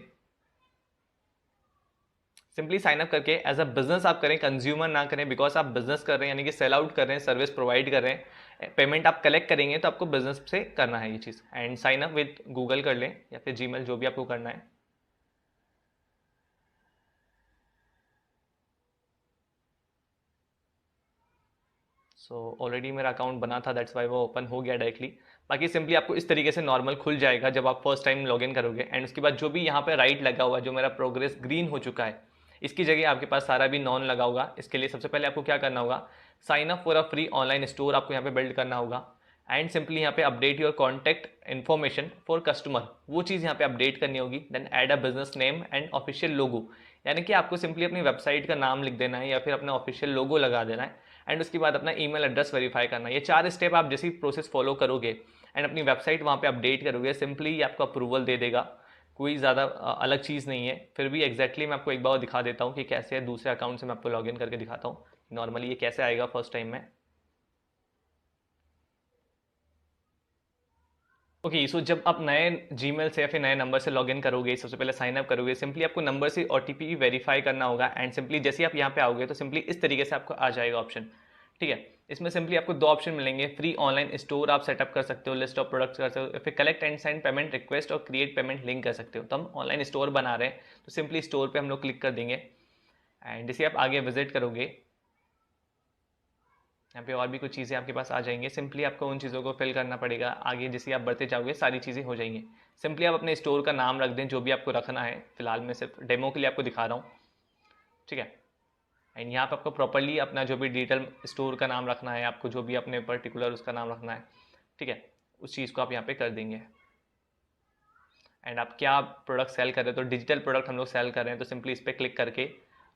सिंपली साइन अप करके एज अ बिजनेस आप करें, कंज्यूमर ना करें, बिकॉज आप बिजनेस कर रहे हैं यानी कि सेल आउट कर रहे हैं, सर्विस प्रोवाइड कर रहे हैं, पेमेंट आप कलेक्ट करेंगे तो आपको बिजनेस से करना है ये चीज़। And sign up with Google कर लें या फिर जीमेल, जो भी आपको करना है। सो ऑलरेडी मेरा अकाउंट बना था, दैट्स वाई वो ओपन हो गया डायरेक्टली। बाकी सिंपली आपको इस तरीके से नॉर्मल खुल जाएगा जब आप फर्स्ट टाइम लॉगिन करोगे। एंड उसके बाद जो भी यहाँ पे राइट लगा हुआ है, जो मेरा प्रोग्रेस ग्रीन हो चुका है, इसकी जगह आपके पास सारा भी नॉन लगा होगा। इसके लिए सबसे पहले आपको क्या करना होगा, sign up for a free online store आपको यहाँ पे बिल्ड करना होगा। एंड सिंपली यहाँ पे update your contact information for customer, वो चीज़ यहाँ पे अपडेट करनी होगी। Then add a business name and official logo, यानी कि आपको सिंपली अपनी वेबसाइट का नाम लिख देना है या फिर अपना ऑफिशियल लोगो लगा देना है। एंड उसके बाद अपना ईमेल एड्रेस वेरीफाई करना है। ये 4 स्टेप आप जैसी प्रोसेस फॉलो करोगे एंड अपनी वेबसाइट वहाँ पे अपडेट करोगे, सिंपली ये आपको अप्रूवल दे देगा। कोई ज़्यादा अलग चीज़ नहीं है। फिर भी एग्जैक्टली मैं आपको एक बार दिखा देता हूँ कि कैसे है, दूसरे अकाउंट से मैं आपको लॉगिन करके दिखाता हूँ नॉर्मली ये कैसे आएगा फर्स्ट टाइम में। ओके, सो जब आप नए जीमेल से या फिर नए नंबर से लॉगिन करोगे, सबसे पहले साइन अप करोगे, सिंपली आपको नंबर से ओटीपी वेरीफाई करना होगा। एंड सिंपली जैसे आप यहाँ पे आओगे तो सिंपली इस तरीके से आपको आ जाएगा ऑप्शन। ठीक है, इसमें सिंपली आपको 2 ऑप्शन मिलेंगे, फ्री ऑनलाइन स्टोर आप सेटअप कर सकते हो, लिस्ट ऑफ प्रोडक्ट्स कर सकते हो, फिर collect and send payment request और क्रिएट पेमेंट लिंक कर सकते हो। तो हम ऑनलाइन स्टोर बना रहे हैं तो सिंपली स्टोर पर हम लोग क्लिक कर देंगे। एंड जैसे आप आगे विजिट करोगे यहाँ पे और भी कुछ चीज़ें आपके पास आ जाएंगे, सिंपली आपको उन चीज़ों को फिल करना पड़ेगा। आगे जैसे आप बढ़ते जाओगे सारी चीज़ें हो जाएंगी। सिंपली आप अपने स्टोर का नाम रख दें जो भी आपको रखना है, फिलहाल मैं सिर्फ डेमो के लिए आपको दिखा रहा हूँ। ठीक है, एंड यहाँ पे आपको प्रॉपरली अपना जो भी डिटेल स्टोर का नाम रखना है, आपको जो भी अपने पर्टिकुलर उसका नाम रखना है, ठीक है, उस चीज़ को आप यहाँ पे कर देंगे। एंड आप क्या प्रोडक्ट सेल कर रहे हो, तो डिजिटल प्रोडक्ट हम लोग सेल कर रहे हैं, तो सिंपली इस पर क्लिक करके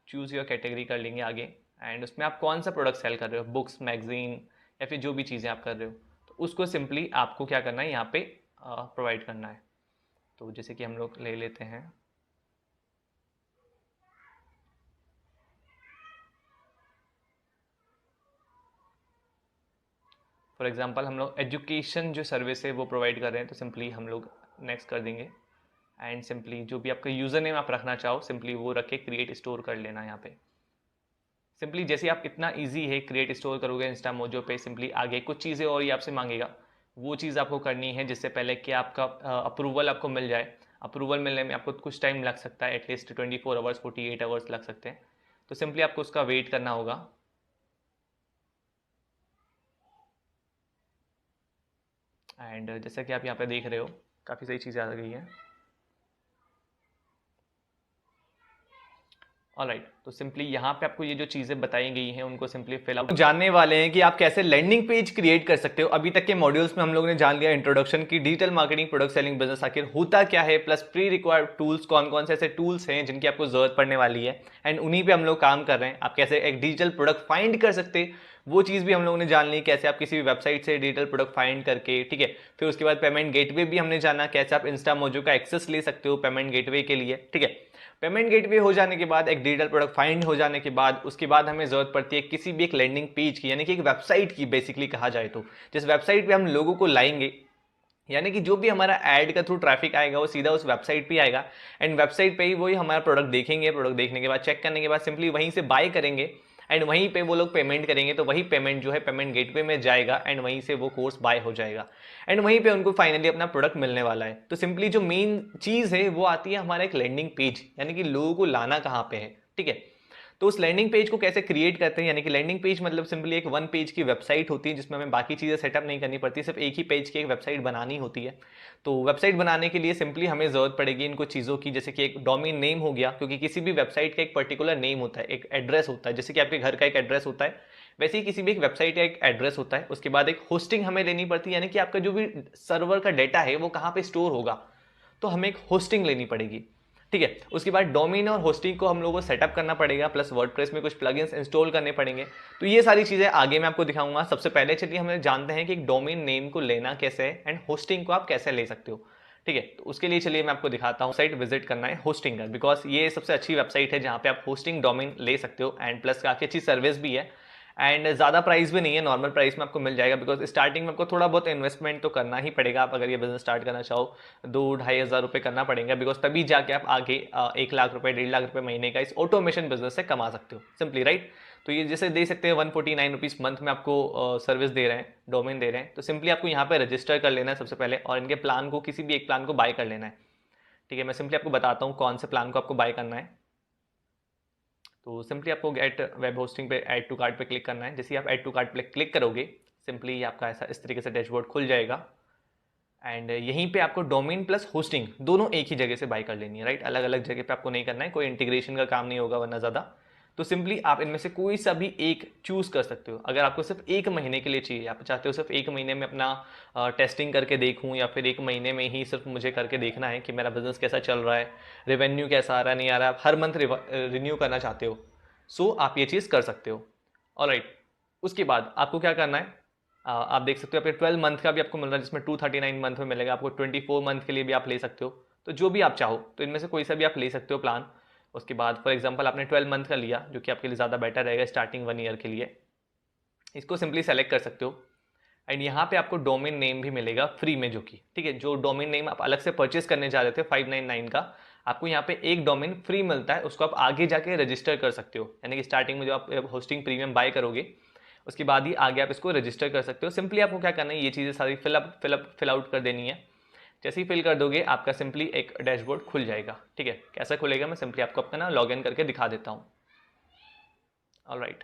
चूज़ योर कैटेगरी कर लेंगे आगे। एंड उसमें आप कौन सा प्रोडक्ट सेल कर रहे हो, बुक्स, मैगजीन या फिर जो भी चीज़ें आप कर रहे हो, तो उसको सिंपली आपको क्या करना है यहाँ पे प्रोवाइड करना है। तो जैसे कि हम लोग ले लेते हैं, फॉर एग्जांपल हम लोग एजुकेशन जो सर्विस है वो प्रोवाइड कर रहे हैं, तो सिंपली हम लोग नेक्स्ट कर देंगे। एंड सिंपली जो भी आपका यूज़र नेम आप रखना चाहो सिंपली वो रख के क्रिएट स्टोर कर लेना यहाँ पे। सिंपली जैसे आप इतना इजी है क्रिएट स्टोर करोगे इंस्टामोजो पे, सिंपली आगे कुछ चीज़ें और ये आपसे मांगेगा, वो चीज़ आपको करनी है जिससे पहले कि आपका अप्रूवल आपको मिल जाए। अप्रूवल मिलने में आपको कुछ टाइम लग सकता है, एटलीस्ट 24 आवर्स 48 आवर्स लग सकते हैं। तो सिंपली आपको उसका वेट करना होगा। एंड जैसा कि आप यहाँ पे देख रहे हो काफ़ी सही चीज़ें आ गई हैं। ऑलराइट, तो सिंपली यहाँ पे आपको ये जो चीज़ें बताई गई हैं उनको सिंपली फिल आउट जानने वाले हैं कि आप कैसे लैंडिंग पेज क्रिएट कर सकते हो। अभी तक के मॉड्यूल्स में हम लोगों ने जान लिया इंट्रोडक्शन की, digital marketing, product selling business आखिर होता क्या है, प्लस प्री रिक्वायर्ड टूल्स कौन कौन से ऐसे टूल्स हैं जिनकी आपको जरूरत पड़ने वाली है एंड उन्हीं पे हम लोग काम कर रहे हैं। आप कैसे एक डिजिटल प्रोडक्ट फाइंड कर सकते हैं वो चीज़ भी हम लोगों ने जान ली, कैसे आप किसी भी वेबसाइट से डिजिटल प्रोडक्ट फाइंड करके, ठीक है। फिर उसके बाद पेमेंट गेटवे भी हमने जाना, कैसे आप इंस्टामोजो का एक्सेस ले सकते हो पेमेंट गेटवे के लिए, ठीक है। पेमेंट गेटवे हो जाने के बाद, एक डिजिटल प्रोडक्ट फाइंड हो जाने के बाद, उसके बाद हमें जरूरत पड़ती है किसी भी एक लैंडिंग पेज की, यानी कि एक वेबसाइट की बेसिकली कहा जाए तो, जिस वेबसाइट पे हम लोगों को लाएंगे, यानी कि जो भी हमारा ऐड का थ्रू ट्रैफिक आएगा वो सीधा उस वेबसाइट पे आएगा। एंड वेबसाइट पे ही वही हमारा प्रोडक्ट देखेंगे, प्रोडक्ट देखने के बाद चेक करने के बाद सिंपली वहीं से बाय करेंगे एंड वहीं पे वो लोग पेमेंट करेंगे, तो वही पेमेंट जो है पेमेंट गेटवे में जाएगा एंड वहीं से वो कोर्स बाय हो जाएगा एंड वहीं पे उनको फाइनली अपना प्रोडक्ट मिलने वाला है। तो सिंपली जो मेन चीज़ है वो आती है हमारा एक लैंडिंग पेज, यानी कि लोगों को लाना कहाँ पे है, ठीक है। तो उस लैंडिंग पेज को कैसे क्रिएट करते हैं, यानी कि लैंडिंग पेज मतलब सिंपली एक वन पेज की वेबसाइट होती है जिसमें हमें बाकी चीज़ें सेटअप नहीं करनी पड़ती, सिर्फ एक ही पेज की एक वेबसाइट बनानी होती है। तो वेबसाइट बनाने के लिए सिंपली हमें ज़रूरत पड़ेगी इन कुछ चीज़ों की, जैसे कि एक डोमेन नेम हो गया, क्योंकि किसी भी वेबसाइट का एक पर्टिकुलर नेम होता है, एक एड्रेस होता है, जैसे कि आपके घर का एक एड्रेस होता है, वैसे ही किसी भी एक वेबसाइट का एक एड्रेस होता है। उसके बाद एक होस्टिंग हमें लेनी पड़ती है, यानी कि आपका जो भी सर्वर का डेटा है वो कहाँ पे स्टोर होगा, तो हमें एक होस्टिंग लेनी पड़ेगी। ठीक है, उसके बाद डोमेन और होस्टिंग को हम लोगों को सेटअप करना पड़ेगा, प्लस वर्डप्रेस में कुछ प्लगइन्स इंस्टॉल करने पड़ेंगे। तो ये सारी चीज़ें आगे मैं आपको दिखाऊंगा। सबसे पहले चलिए हम जानते हैं कि एक डोमेन नेम को लेना कैसे है एंड होस्टिंग को आप कैसे ले सकते हो। ठीक है, तो उसके लिए चलिए मैं आपको दिखाता हूँ। साइट विजिट करना है होस्टिंग का, बिकॉज ये सबसे अच्छी वेबसाइट है जहाँ पे आप होस्टिंग डोमेन ले सकते हो एंड प्लस काफ़ी अच्छी सर्विस भी है एंड ज़्यादा प्राइस भी नहीं है, नॉर्मल प्राइस में आपको मिल जाएगा। बिकॉज स्टार्टिंग में आपको थोड़ा बहुत इन्वेस्टमेंट तो करना ही पड़ेगा, आप अगर ये बिजनेस स्टार्ट करना चाहो 2-2,500 रुपये करना पड़ेगा, बिकॉज तभी जाके आप आगे 1 लाख रुपये 1.5 लाख रुपये महीने का इस ऑटोमेशन बिजनेस से कमा सकते हो सिंपली, राइट। तो ये जैसे दे सकते हैं 149 रुपीज़ मंथ में आपको सर्विस दे रहे हैं, डोमेन दे रहे हैं। तो सिंपली आपको यहाँ पे रजिस्टर कर लेना है सबसे पहले, और इनके प्लान को किसी भी एक प्लान को बाय कर लेना है। ठीक है, मैं सिंपली आपको बताता हूँ कौन से प्लान को आपको बाय करना है। तो सिंपली आपको गेट वेब होस्टिंग पे ऐड टू कार्ट पे क्लिक करना है। जैसे ही आप ऐड टू कार्ट पे क्लिक करोगे, सिंपली आपका ऐसा इस तरीके से डैशबोर्ड खुल जाएगा एंड यहीं पे आपको डोमेन प्लस होस्टिंग दोनों एक ही जगह से बाय कर लेनी है, राइट। अलग अलग जगह पे आपको नहीं करना है, कोई इंटीग्रेशन का काम नहीं होगा वरना ज़्यादा। तो सिंपली आप इनमें से कोई सा भी एक चूज कर सकते हो। अगर आपको सिर्फ 1 महीने के लिए चाहिए, आप चाहते हो सिर्फ 1 महीने में अपना टेस्टिंग करके देखूं, या फिर 1 महीने में ही सिर्फ मुझे करके देखना है कि मेरा बिजनेस कैसा चल रहा है, रेवेन्यू कैसा आ रहा है नहीं आ रहा है, आप हर मंथ रिन्यू करना चाहते हो, सो आप ये चीज़ कर सकते हो। ऑलराइट, उसके बाद आपको क्या करना है, आप देख सकते हो आपके 12 मंथ का भी आपको मिल रहा है, जिसमें 239 मंथ में मिलेगा। आपको 24 मंथ के लिए भी आप ले सकते हो, तो जो भी आप चाहो, तो इनमें से कोई सा भी आप ले सकते हो प्लान। उसके बाद फॉर एग्जांपल आपने 12 मंथ का लिया, जो कि आपके लिए ज़्यादा बेटर रहेगा स्टार्टिंग 1 ईयर के लिए। इसको सिंपली सेलेक्ट कर सकते हो एंड यहाँ पे आपको डोमेन नेम भी मिलेगा फ्री में, जो कि ठीक है, जो डोमेन नेम आप अलग से परचेस करने जा रहे थे 599 का, आपको यहाँ पे एक डोमेन फ्री मिलता है, उसको आप आगे जाके रजिस्टर कर सकते हो। यानी कि स्टार्टिंग में जो आप होस्टिंग प्रीमियम बाय करोगे, उसके बाद ही आगे आप इसको रजिस्टर कर सकते हो। सिंपली आपको क्या करना है, ये चीज़ें सारी फिल आउट कर देनी है। जैसे ही फिल कर दोगे, आपका सिंपली एक डैशबोर्ड खुल जाएगा। ठीक है, कैसा खुलेगा मैं सिंपली आपको अपना लॉग इन करके दिखा देता हूँ। ऑलराइट,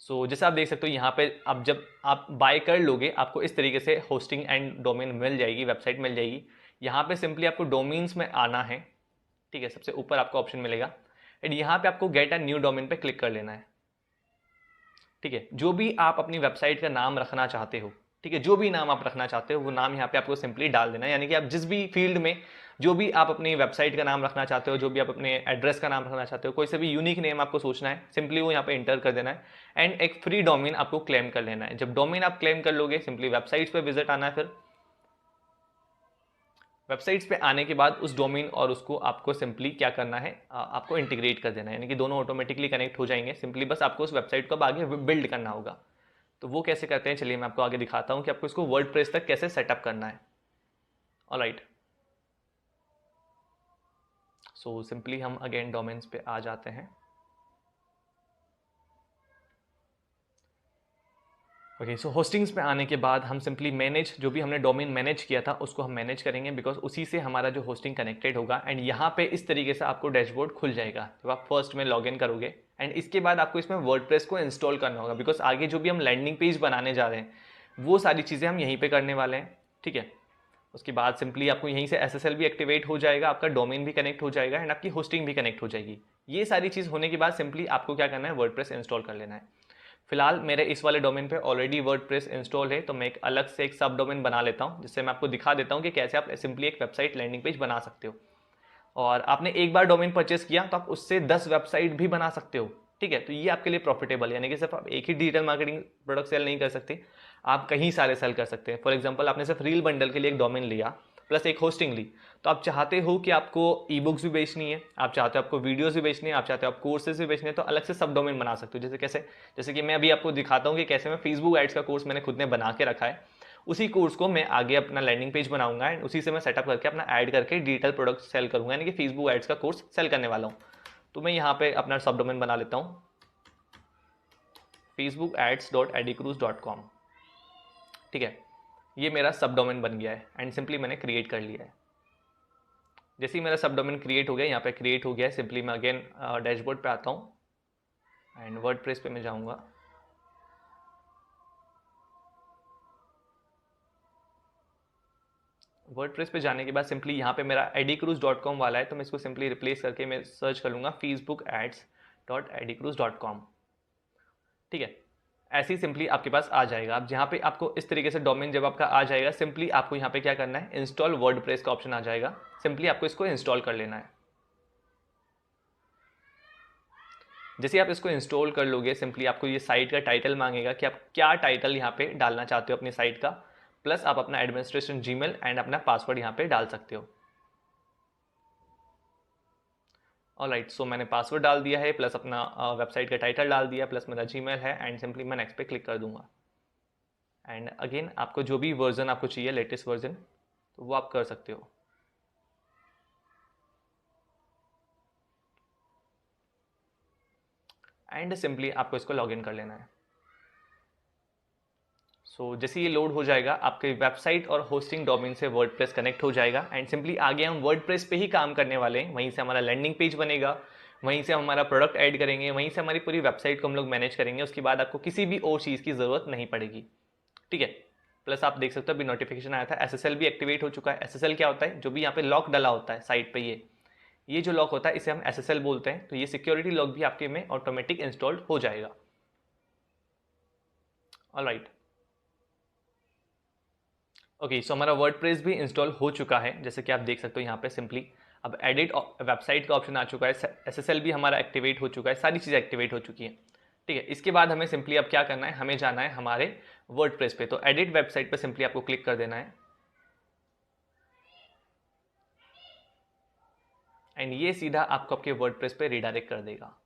सो जैसे आप देख सकते हो यहाँ पे अब जब आप बाय कर लोगे, आपको इस तरीके से होस्टिंग एंड डोमेन मिल जाएगी, वेबसाइट मिल जाएगी। यहाँ पे सिंपली आपको डोमेन्स में आना है। ठीक है, सबसे ऊपर आपको ऑप्शन मिलेगा एंड यहाँ पे आपको गेट अ न्यू डोमेन पे क्लिक कर लेना है। ठीक है, जो भी आप अपनी वेबसाइट का नाम रखना चाहते हो, ठीक है, जो भी नाम आप रखना चाहते हो वो नाम यहाँ पे आपको सिंपली डाल देना है। यानी कि आप जिस भी फील्ड में जो भी आप अपनी वेबसाइट का नाम रखना चाहते हो, जो भी आप अपने एड्रेस का नाम रखना चाहते हो, कोई सा भी यूनिक नेम आपको सोचना है, सिंपली वो यहाँ पे इंटर कर देना है एंड एक फ्री डोमेन आपको क्लेम कर लेना है। जब डोमेन आप क्लेम कर लोगे, सिंपली वेबसाइट्स पे विजिट आना है। फिर वेबसाइट्स पे आने के बाद उस डोमेन और उसको आपको सिंपली क्या करना है, आपको इंटीग्रेट कर देना है, यानी कि दोनों ऑटोमेटिकली कनेक्ट हो जाएंगे। सिंपली बस आपको उस वेबसाइट को अब आगे बिल्ड करना होगा। तो वो कैसे करते हैं, चलिए मैं आपको आगे दिखाता हूँ कि आपको इसको वर्डप्रेस तक कैसे सेटअप करना है। ऑलराइट, सो सिंपली हम अगेन डोमेन्स पे आ जाते हैं। ओके, सो होस्टिंग्स पे आने के बाद हम सिंपली मैनेज, जो भी हमने डोमेन मैनेज किया था उसको हम मैनेज करेंगे, बिकॉज उसी से हमारा जो होस्टिंग कनेक्टेड होगा। एंड यहाँ पे इस तरीके से आपको डैशबोर्ड खुल जाएगा जब आप फर्स्ट में लॉग इन करोगे। एंड इसके बाद आपको इसमें वर्डप्रेस को इंस्टॉल करना होगा, बिकॉज आगे जो भी हम लैंडिंग पेज बनाने जा रहे हैं वो सारी चीज़ें हम यहीं पर करने वाले हैं। ठीक है, उसके बाद सिंपली आपको यहीं से SSL भी एक्टिवेट हो जाएगा, आपका डोमेन भी कनेक्ट हो जाएगा एंड आपकी होस्टिंग भी कनेक्ट हो जाएगी। ये सारी चीज़ होने के बाद सिंपली आपको क्या करना है, वर्डप्रेस इंस्टॉल कर लेना है। फिलहाल मेरे इस वाले डोमेन पे ऑलरेडी वर्डप्रेस इंस्टॉल है, तो मैं एक अलग से एक सब डोमेन बना लेता हूँ, जिससे मैं आपको दिखा देता हूँ कि कैसे आप सिंपली एक वेबसाइट लैंडिंग पेज बना सकते हो। और आपने एक बार डोमेन परचेस किया तो आप उससे 10 वेबसाइट भी बना सकते हो। ठीक है, तो ये आपके लिए प्रॉफिटेबल है, यानी कि सिर्फ आप एक ही डिजिटल मार्केटिंग प्रोडक्ट सेल नहीं कर सकते, आप कहीं सारे सेल कर सकते हैं। फॉर एग्जाम्पल, आपने सिर्फ रील बंडल के लिए एक डोमेन लिया प्लस एक होस्टिंग ली, तो आप चाहते हो कि आपको ई बुक्स भी बेचनी है, आप चाहते हो आपको वीडियोस भी बेचनी है, आप चाहते हो आप कोर्सेज भी बेचने हैं, तो अलग से सब डोमेन बना सकते हो। जैसे कैसे, जैसे कि मैं अभी आपको दिखाता हूँ कि कैसे मैं फेसबुक एड्स का कोर्स मैंने खुद ने बना के रखा है। उसी कोर्स को मैं आगे अपना लैंडिंग पेज बनाऊंगा एंड उसी से मैं सेटअप करके अपना ऐड करके डिजिटल प्रोडक्ट सेल करूंगा, यानी कि फेसबुक एड्स का कोर्स सेल करने वाला हूँ। तो मैं यहाँ पे अपना सब डोमेन बना लेता हूँ, facebookads.edicruise.com। ठीक है, ये मेरा सब डोमेन बन गया है एंड सिंपली मैंने क्रिएट कर लिया है। जैसे ही मेरा सब डोमेन क्रिएट हो गया, यहाँ पे क्रिएट हो गया है, सिंपली मैं अगेन डैशबोर्ड पे आता हूँ एंड वर्डप्रेस पे मैं जाऊंगा। वर्डप्रेस पे जाने के बाद सिंपली यहाँ पे मेरा edicruise.com वाला है, तो मैं इसको सिंपली रिप्लेस करके मैं सर्च कर लूँगा facebook.ads.edicruise.com। ठीक है, ऐसे ही सिंपली आपके पास आ जाएगा। अब जहाँ पे आपको इस तरीके से डोमेन जब आपका आ जाएगा, सिंपली आपको यहाँ पे क्या करना है, इंस्टॉल वर्डप्रेस का ऑप्शन आ जाएगा। सिंपली आपको इसको इंस्टॉल कर लेना है। जैसे आप इसको इंस्टॉल कर लोगे, सिंपली आपको ये साइट का टाइटल मांगेगा कि आप क्या टाइटल यहाँ पे डालना चाहते हो अपनी साइट का, प्लस आप अपना एडमिनिस्ट्रेशन जीमेल एंड अपना पासवर्ड यहाँ पे डाल सकते हो। ऑलराइट, सो मैंने पासवर्ड डाल दिया है, प्लस अपना वेबसाइट का टाइटल डाल दिया, प्लस मेरा जीमेल है, एंड सिंपली मैं नेक्स्ट पे क्लिक कर दूंगा। एंड अगेन आपको जो भी वर्जन आपको चाहिए, लेटेस्ट वर्जन, तो वो आप कर सकते हो। एंड सिंपली आपको इसको लॉगिन कर लेना है। सो जैसे ये लोड हो जाएगा, आपके वेबसाइट और होस्टिंग डोमेन से वर्डप्रेस कनेक्ट हो जाएगा। एंड सिंपली आगे हम वर्डप्रेस पे ही काम करने वाले हैं। वहीं से हमारा लैंडिंग पेज बनेगा, वहीं से हम हमारा प्रोडक्ट ऐड करेंगे, वहीं से हमारी पूरी वेबसाइट को हम लोग मैनेज करेंगे। उसके बाद आपको किसी भी और चीज़ की ज़रूरत नहीं पड़ेगी। ठीक है, प्लस आप देख सकते हो अभी नोटिफिकेशन आया था, एसएसएल भी एक्टिवेट हो चुका है। एसएसएल क्या होता है, जो भी यहाँ पे लॉक डला होता है साइट पे, ये जो लॉक होता है इसे हम एसएसएल बोलते हैं। तो ये सिक्योरिटी लॉक भी आपके में ऑटोमेटिक इंस्टॉल्ड हो जाएगा। ऑलराइट, ओके, सो हमारा वर्डप्रेस भी इंस्टॉल हो चुका है, जैसे कि आप देख सकते हो यहाँ पे सिंपली। अब एडिट वेबसाइट का ऑप्शन आ चुका है, एसएसएल भी हमारा एक्टिवेट हो चुका है, सारी चीज़ें एक्टिवेट हो चुकी हैं। ठीक है, इसके बाद हमें सिंपली अब क्या करना है, हमें जाना है हमारे वर्डप्रेस पे। तो एडिट वेबसाइट पे सिंपली आपको क्लिक कर देना है, एंड ये सीधा आपको आपके वर्डप्रेस पे रिडायरेक्ट कर देगा।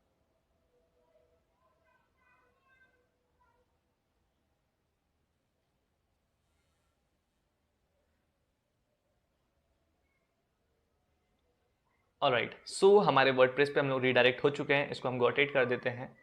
ऑलराइट, सो हमारे वर्डप्रेस पे हम लोग रिडायरेक्ट हो चुके हैं। इसको हम गॉटेट कर देते हैं।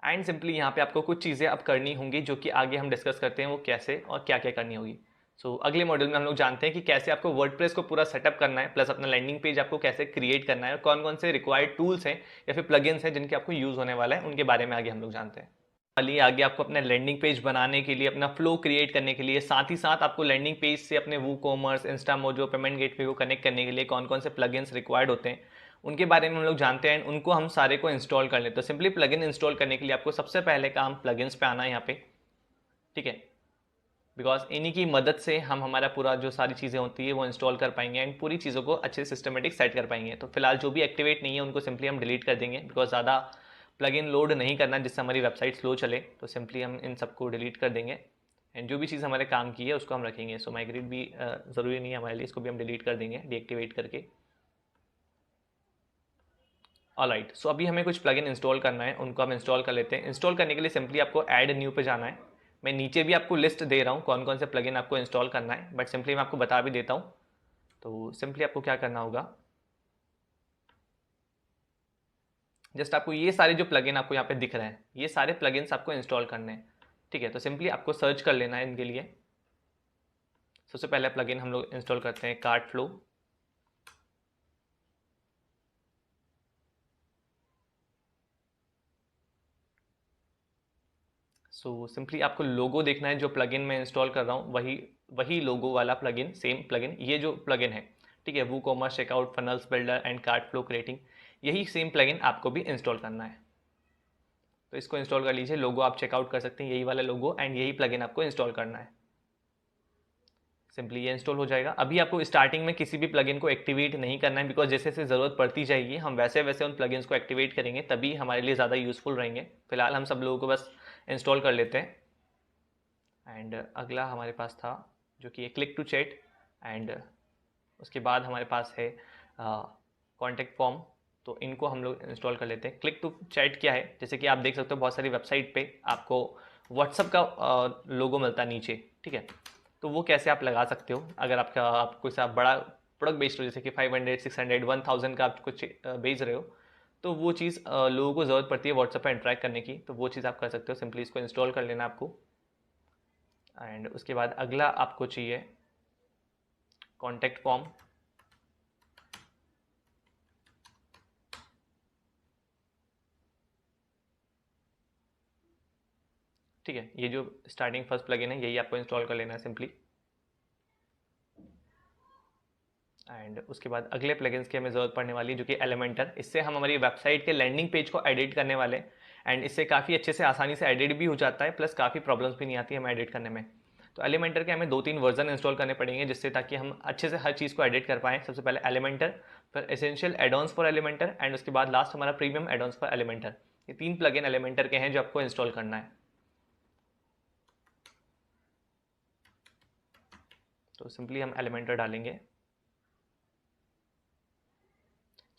एंड सिंपली यहाँ पे आपको कुछ चीज़ें अब करनी होंगी, जो कि आगे हम डिस्कस करते हैं वो कैसे और क्या क्या करनी होगी। सो अगले मॉड्यूल में हम लोग जानते हैं कि कैसे आपको वर्डप्रेस को पूरा सेटअप करना है, प्लस अपना लैंडिंग पेज आपको कैसे क्रिएट करना है, और कौन कौन से रिक्वायर्ड टूल्स हैं या फिर प्लगइन्स हैं जिनके आपको यूज़ होने वाला है, उनके बारे में आगे हम लोग जानते हैं। वाली आगे आपको अपना लैंडिंग पेज बनाने के लिए, अपना फ्लो क्रिएट करने के लिए, साथ ही साथ आपको लैंडिंग पेज से अपने वू कॉमर्स, इंस्टामोजो, पेमेंट गेटवे को कनेक्ट करने के लिए कौन कौन से प्लगइन्स रिक्वायर्ड होते हैं, उनके बारे में हम लोग जानते हैं। उनको हम सारे को इंस्टॉल कर लेते हैं। तो सिंपली प्लगइन इंस्टॉल करने के लिए आपको सबसे पहले काम प्लगइन्स पे आना है यहाँ पे। ठीक है, बिकॉज इन्हीं की मदद से हम हमारा पूरा जो सारी चीज़ें होती है वो इंस्टॉल कर पाएंगे, एंड पूरी चीज़ों को अच्छे सिस्टमेटिक सेट कर पाएंगे। तो फिलहाल जो भी एक्टिवेट नहीं है उनको सिंपली हम डिलीट कर देंगे, बिकॉज ज़्यादा प्लगइन लोड नहीं करना जिससे हमारी वेबसाइट स्लो चले। तो सिंपली हम इन सबको डिलीट कर देंगे, एंड जो भी चीज़ हमारे काम की है उसको हम रखेंगे। सो माइग्रेट भी ज़रूरी नहीं है हमारे लिए, इसको भी हम डिलीट कर देंगे डीएक्टिवेट करके। ऑलराइट, सो अभी हमें कुछ प्लगइन इंस्टॉल करना है, उनको हम इंस्टॉल कर लेते हैं। इंस्टॉल करने के लिए सिंपली आपको ऐड न्यू पे जाना है। मैं नीचे भी आपको लिस्ट दे रहा हूँ कौन कौन से प्लगइन आपको इंस्टॉल करना है, बट सिंपली मैं आपको बता भी देता हूँ। तो सिंपली आपको क्या करना होगा, जस्ट आपको ये सारे जो प्लगइन आपको यहाँ पे दिख रहे हैं, ये सारे प्लगइन्स आपको इंस्टॉल करने हैं। ठीक है, तो सिंपली आपको सर्च कर लेना है इनके लिए। सबसे पहले प्लगइन हम लोग इंस्टॉल करते हैं कार्ट फ्लो। सो सिंपली आपको लोगो देखना है, जो प्लगइन मैं इंस्टॉल कर रहा हूँ वही वही लोगो वाला प्लगइन, सेम प्लगइन, ये जो प्लगइन है। ठीक है, WooCommerce checkout funnels builder and cart flow creating, यही सेम प्लगइन आपको भी इंस्टॉल करना है। तो इसको इंस्टॉल कर लीजिए। लोगो आप चेकआउट कर सकते हैं, यही वाला लोगो, एंड यही प्लगइन आपको इंस्टॉल करना है। सिंपली ये इंस्टॉल हो जाएगा। अभी आपको स्टार्टिंग में किसी भी प्लगइन को एक्टिवेट नहीं करना है, बिकॉज जैसे जैसे ज़रूरत पड़ती जाएगी हम वैसे वैसे उन प्लगइन्स को एक्टिवेट करेंगे, तभी हमारे लिए ज़्यादा यूज़फुल रहेंगे। फिलहाल हम सब लोगों को बस इंस्टॉल कर लेते हैं। एंड अगला हमारे पास था जो कि क्लिक टू चैट, एंड उसके बाद हमारे पास है कॉन्टैक्ट फॉर्म। तो इनको हम लोग इंस्टॉल कर लेते हैं। क्लिक टू चैट क्या है, जैसे कि आप देख सकते हो बहुत सारी वेबसाइट पे आपको व्हाट्सअप का लोगो मिलता है नीचे। ठीक है, तो वो कैसे आप लगा सकते हो, अगर आप कोई सा बड़ा प्रोडक्ट बेच रहे हो, जैसे कि 500, 600, 1000 का आप कुछ बेच रहे हो, तो वो चीज़ लोगों को ज़रूरत पड़ती है व्हाट्सएप पर इंटरेक्ट करने की, तो वो चीज़ आप कर सकते हो। सिंपली इसको इंस्टॉल कर लेना आपको। एंड उसके बाद अगला आपको चाहिए कॉन्टैक्ट फॉर्म। ठीक है, ये जो स्टार्टिंग फर्स्ट प्लगइन है यही आपको इंस्टॉल कर लेना है सिंपली। एंड उसके बाद अगले प्लगइन्स की हमें ज़रूरत पड़ने वाली है जो कि एलिमेंटर। इससे हम हमारी वेबसाइट के लैंडिंग पेज को एडिट करने वाले हैं एंड इससे काफ़ी अच्छे से आसानी से एडिट भी हो जाता है, प्लस काफ़ी प्रॉब्लम्स भी नहीं आती हमें एडिट करने में। तो एलिमेंटर के हमें 2-3 वर्जन इंस्टॉल करने पड़ेंगे जिससे ताकि हम अच्छे से हर चीज़ को एडिट कर पाएँ। सबसे पहले एलिमेंटर, फिर essential add-ons for Elementor and उसके बाद लास्ट हमारा प्रीमियम एडॉन्स फॉर एलिमेंटर। ये 3 प्लगइन एलिमेंटर के हैं जो आपको इंस्टॉल करना है। तो सिंपली हम एलिमेंटर डालेंगे।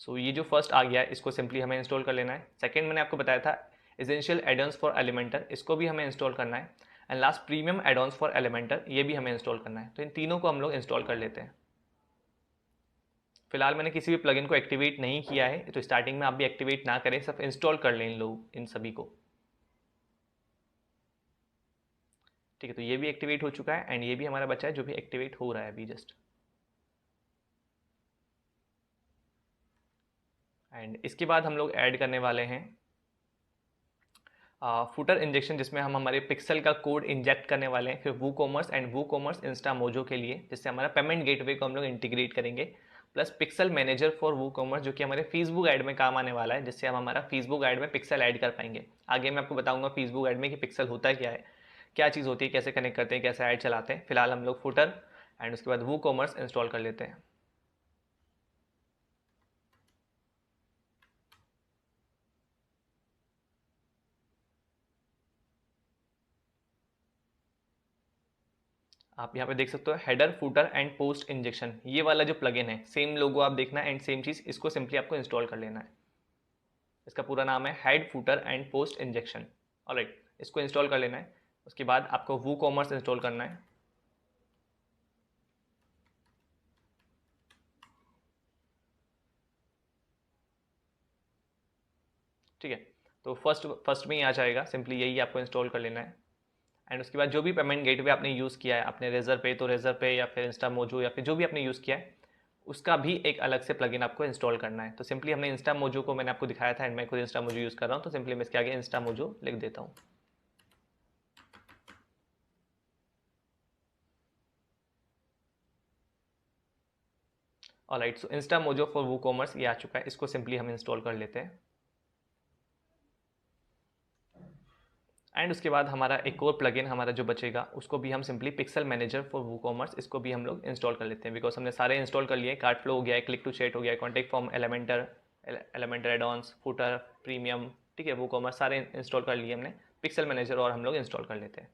सो ये जो फर्स्ट आ गया है इसको सिंपली हमें इंस्टॉल कर लेना है। सेकंड मैंने आपको बताया था एसेंशियल एडॉन्स फॉर एलिमेंटर, इसको भी हमें इंस्टॉल करना है। And last premium add-ons for Elementor, ये भी हमें इंस्टॉल करना है। तो इन तीनों को हम लोग इंस्टॉल कर लेते हैं। फिलहाल मैंने किसी भी प्लगइन को एक्टिवेट नहीं किया है, तो स्टार्टिंग में आप भी एक्टिवेट ना करें, सिर्फ इंस्टॉल कर लें इन लोग इन सभी को। ठीक है, तो ये भी एक्टिवेट हो चुका है एंड ये भी हमारा बचा है जो भी एक्टिवेट हो रहा है अभी जस्ट। एंड इसके बाद हम लोग ऐड करने वाले हैं फुटर इंजेक्शन, जिसमें हम हमारे पिक्सल का कोड इंजेक्ट करने वाले हैं। फिर वो कॉमर्स एंड वो कॉमर्स इंस्टा मोजो के लिए, जिससे हमारा पेमेंट गेटवे को हम लोग इंटीग्रेट करेंगे। प्लस पिक्सल मैनेजर फॉर वो कॉमर्स जो कि हमारे फेसबुक ऐड में काम आने वाला है, जिससे हम हमारा फेसबुक ऐड में पिक्सल ऐड कर पाएंगे। आगे मैं आपको बताऊंगा फेसबुक ऐड में कि पिक्सल होता क्या है, क्या चीज़ होती है, कैसे कनेक्ट करते हैं, कैसे ऐड चलाते हैं। फिलहाल हम लोग फुटर एंड उसके बाद वो कॉमर्स इंस्टॉल कर लेते हैं। आप यहाँ पे देख सकते हो header footer and post injection, ये वाला जो प्लगइन है, सेम लोगो आप देखना एंड सेम चीज़, इसको सिंपली आपको इंस्टॉल कर लेना है। इसका पूरा नाम है head footer and post injection. Alright, इसको इंस्टॉल कर लेना है। उसके बाद आपको वो कॉमर्स इंस्टॉल करना है। ठीक है, तो फर्स्ट में ही आ जाएगा, सिंपली यही आपको इंस्टॉल कर लेना है। एंड उसके बाद जो भी पेमेंट गेटवे आपने यूज़ किया है, आपने रेजर पे तो रेजर पे या फिर इंस्टा मोजो या फिर जो भी आपने यूज़ किया है, उसका भी एक अलग से प्लगइन आपको इंस्टॉल करना है। तो सिंपली हमने इंस्टा मोजो को मैंने आपको दिखाया था एंड मैं खुद इंस्टा मोजो यूज़ कर रहा हूँ, तो सिंपली मैं इसके आगे इंस्टा मोजो लिख देता हूँ। Alright, so Insta mojo for वो कॉमर्स ये आ चुका है, इसको सिंपली हम इंस्टॉल कर लेते हैं। एंड उसके बाद हमारा एक और प्लगइन हमारा जो बचेगा उसको भी हम सिंपली पिक्सल मैनेजर फॉर वो कॉमर्स, इसको भी हम लोग इंस्टॉल कर लेते हैं। बिकॉज हमने सारे इंस्टॉल कर लिए, कार्ट फ्लो हो गया है, क्लिक टू चैट हो गया है, contact form, Elementor add-ons, footer, premium, ठीक है, वो कॉमर्स सारे इंस्टॉल कर लिए हमने। पिक्सल मैनेजर और हम लोग इंस्टॉल कर लेते हैं।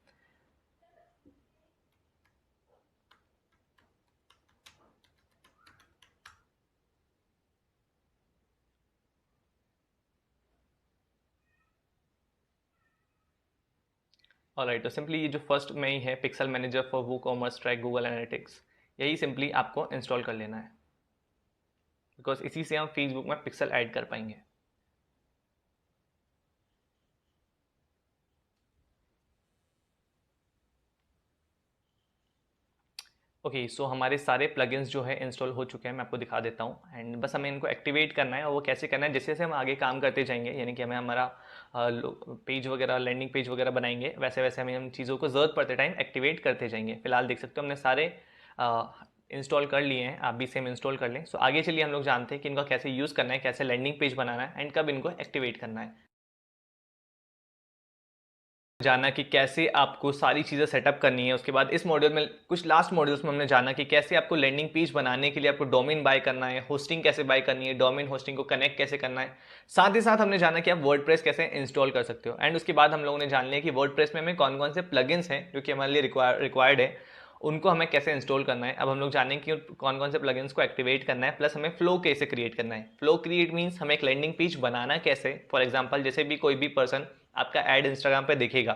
ऑलराइट, तो सिंपली ये जो फर्स्ट में ही है पिक्सल मैनेजर फॉर वो कॉमर्स ट्रैक गूगल एनालिटिक्स, यही सिंपली आपको इंस्टॉल कर लेना है। बिकॉज इसी से हम फेसबुक में पिक्सल ऐड कर पाएंगे। ओके, सो हमारे सारे प्लगइन्स जो है इंस्टॉल हो चुके हैं, मैं आपको दिखा देता हूँ। एंड बस हमें इनको एक्टिवेट करना है, और वो कैसे करना है, जैसे जैसे हम आगे काम करते जाएंगे, यानी कि हमें हमारा पेज वगैरह, लैंडिंग पेज वगैरह बनाएंगे, वैसे वैसे हमें हम चीज़ों को ज़रूरत पड़ते टाइम एक्टिवेट करते जाएंगे। फिलहाल देख सकते हो हमने सारे इंस्टॉल कर लिए हैं, आप भी सेम इंस्टॉल कर लें। सो आगे चलिए हम लोग जानते हैं कि इनका कैसे यूज़ करना है, कैसे लैंडिंग पेज बनाना है एंड कब इनको एक्टिवेट करना है। जाना कि कैसे आपको सारी चीज़ें सेटअप करनी है। उसके बाद इस मॉड्यूल में, कुछ लास्ट मॉड्यूल्स में हमने जाना कि कैसे आपको लैंडिंग पेज बनाने के लिए आपको डोमेन बाय करना है, होस्टिंग कैसे बाय करनी है, डोमेन होस्टिंग को कनेक्ट कैसे करना है। साथ ही साथ हमने जाना कि आप वर्डप्रेस कैसे इंस्टॉल कर सकते हो। एंड उसके बाद हम लोगों ने जान लिया कि वर्डप्रेस में हमें कौन कौन से प्लगइन्स हैं जो कि हमारे लिए रिक्वायर्ड है, उनको हमें कैसे इंस्टॉल करना है। अब हम लोग जानेंगे कि कौन कौन से प्लगइन्स को एक्टिवेट करना है, प्लस हमें फ्लो कैसे क्रिएट करना है। फ्लो क्रिएट मीन्स हमें एक लैंडिंग पेज बनाना कैसे। फॉर एग्जांपल, जैसे भी कोई भी पर्सन आपका ऐड इंस्टाग्राम पे देखेगा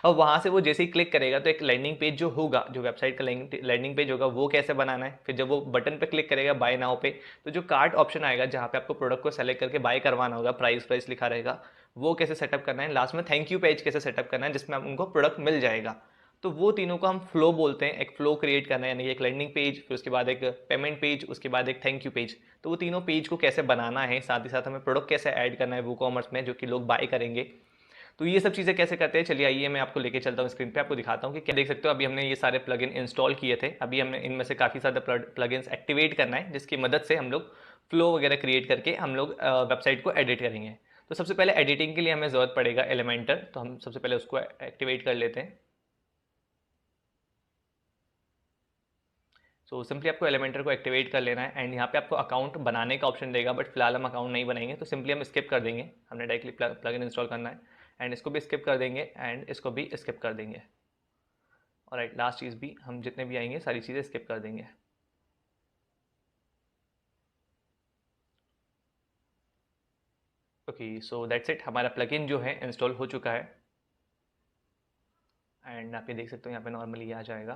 और वहाँ से वो जैसे ही क्लिक करेगा तो एक लैंडिंग पेज जो होगा, जो वेबसाइट का लैंडिंग पेज होगा, वो कैसे बनाना है। फिर जब वो बटन पे क्लिक करेगा बाय नाउ पे, तो जो कार्ट ऑप्शन आएगा जहाँ पे आपको प्रोडक्ट को सेलेक्ट करके बाय करवाना होगा, प्राइस लिखा रहेगा, वो कैसे सेटअप करना है। लास्ट में थैंक यू पेज कैसे सेटअप करना है जिसमें उनको प्रोडक्ट मिल जाएगा। तो वो तीनों को हम फ्लो बोलते हैं। एक फ्लो क्रिएट करना है, यानी एक लैंडिंग पेज, फिर उसके बाद एक पेमेंट पेज, उसके बाद एक थैंक यू पेज। तो वो तीनों पेज को कैसे बनाना है, साथ ही साथ हमें प्रोडक्ट कैसे ऐड करना है वो कॉमर्स में जो कि लोग बाय करेंगे, तो ये सब चीज़ें कैसे करते हैं, चलिए आइए मैं आपको लेके चलता हूँ स्क्रीन पे, आपको दिखाता हूँ कि क्या देख सकते हो। अभी हमने ये सारे प्लगइन इंस्टॉल किए थे, अभी हमने इनमें से काफ़ी सारे प्लगइन्स एक्टिवेट करना है, जिसकी मदद से हम लोग फ्लो वगैरह क्रिएट करके हम लोग वेबसाइट को एडिट करेंगे। तो सबसे पहले एडिटिंग के लिए हमें ज़रूरत पड़ेगा एलिमेंटर, तो हम सबसे पहले उसको एक्टिवेट कर लेते हैं। सो सिंपली आपको एलिमेंटर को एक्टिवेट कर लेना है एंड यहाँ पे आपको अकाउंट बनाने का ऑप्शन देगा, बट फिलहाल हम अकाउंट नहीं बनाएंगे, तो सिंपली हम स्किप कर देंगे। हमने डायरेक्टली प्लगइन इंस्टॉल करना है एंड इसको भी स्किप कर देंगे एंड इसको भी स्किप कर देंगे। और राइट, लास्ट चीज़ भी हम जितने भी आएंगे सारी चीज़ें स्किप कर देंगे। ओके, सो दैट्स इट, हमारा प्लगइन जो है इंस्टॉल हो चुका है एंड आप ये देख सकते हो यहाँ पे नॉर्मली ये आ जाएगा।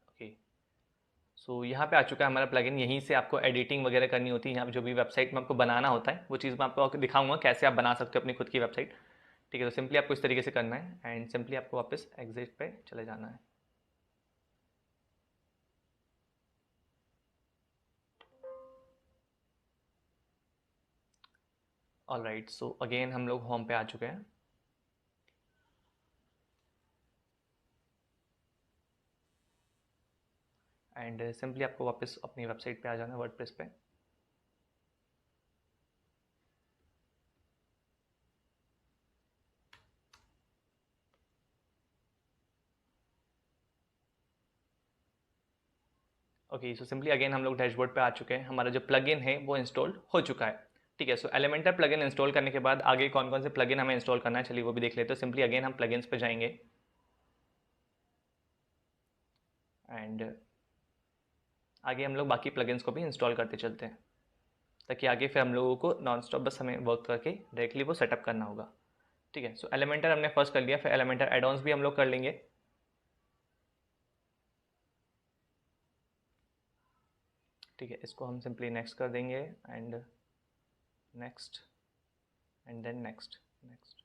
ओके, सो यहाँ पे आ चुका है हमारा प्लगइन। यहीं से आपको एडिटिंग वगैरह करनी होती है, यहाँ पे जो भी वेबसाइट में आपको बनाना होता है वो चीज़ मैं आपको दिखाऊंगा कैसे आप बना सकते हो अपनी खुद की वेबसाइट। ठीक है, तो सिंपली आपको इस तरीके से करना है एंड सिंपली आपको वापस एग्जिट पे चले जाना है। ऑल राइट, सो अगेन हम लोग होम पे आ चुके हैं एंड सिंपली आपको वापस अपनी वेबसाइट पे आ जाना है, वर्डप्रेस पे। ओके, सो सिंपली अगेन हम लोग डैशबोर्ड पे आ चुके हैं, हमारा जो प्लगइन है वो इंस्टॉल हो चुका है। ठीक है, सो एलिमेंटर प्लगइन इंस्टॉल करने के बाद आगे कौन कौन से प्लगइन हमें इंस्टॉल करना है, चलिए वो भी देख लेते हैं। सिंपली अगेन हम प्लगइन्स पे जाएंगे एंड आगे हम लोग बाकी प्लगइन्स को भी इंस्टॉल करते चलते हैं, ताकि आगे फिर हम लोगों को नॉन स्टॉप बस हमें वर्क करके डायरेक्टली वो सेटअप करना होगा। ठीक है, सो एलिमेंटर हमने फर्स्ट कर लिया, फिर एलिमेंटर एडॉन्स भी हम लोग कर लेंगे। ठीक है, इसको हम सिंपली नेक्स्ट कर देंगे and next and then next next.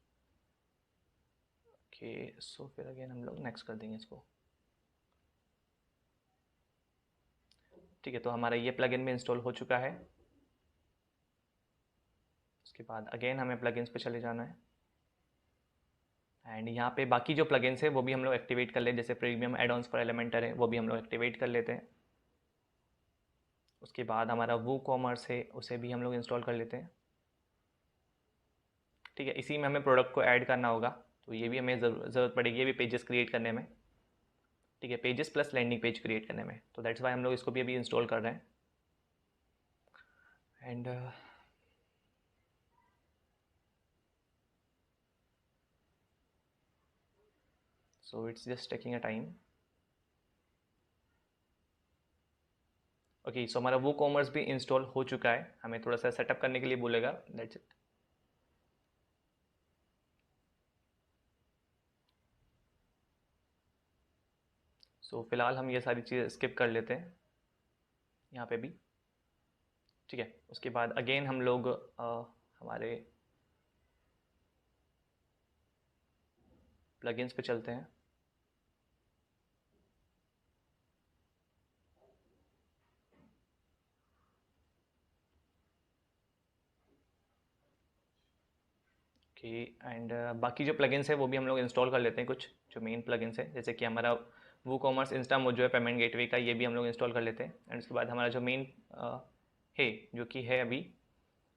Okay, so फिर अगेन हम लोग नेक्स्ट कर देंगे इसको। ठीक है, तो हमारा ये प्लगइन भी इंस्टॉल हो चुका है। उसके बाद अगेन हमें प्लगइन्स पे चले जाना है एंड यहाँ पे बाकी जो प्लगइन्स है वो भी हम लोग एक्टिवेट कर लें, जैसे प्रीमियम एडॉन्स पर एलिमेंटर है वो भी हम लोग एक्टिवेट कर लेते हैं। उसके बाद हमारा वो कॉमर्स है उसे भी हम लोग इंस्टॉल कर लेते हैं। ठीक है, इसी में हमें प्रोडक्ट को ऐड करना होगा, तो ये भी हमें ज़रूरत पड़ेगी, ये भी पेजेस क्रिएट करने में। ठीक है, pages plus landing page create करने में, तो दैट्स वाई हम लोग इसको भी अभी इंस्टॉल कर रहे हैं and so it's just taking a time. Okay, so हमारा वो कॉमर्स भी इंस्टॉल हो चुका है, हमें थोड़ा सा सेटअप करने के लिए बोलेगा, दैट्स इट। सो फिलहाल हम ये सारी चीज़ें स्किप कर लेते हैं यहाँ पे भी। ठीक है, उसके बाद अगेन हम लोग हमारे प्लगइन्स पे चलते हैं। ओके, एंड बाकी जो प्लगइन्स है वो भी हम लोग इंस्टॉल कर लेते हैं, कुछ जो मेन प्लगइन्स है, जैसे कि हमारा वो कॉमर्स इंस्टा जो है पेमेंट गेटवे का, ये भी हम लोग इंस्टॉल कर लेते हैं। एंड उसके बाद हमारा जो मेन है जो कि है अभी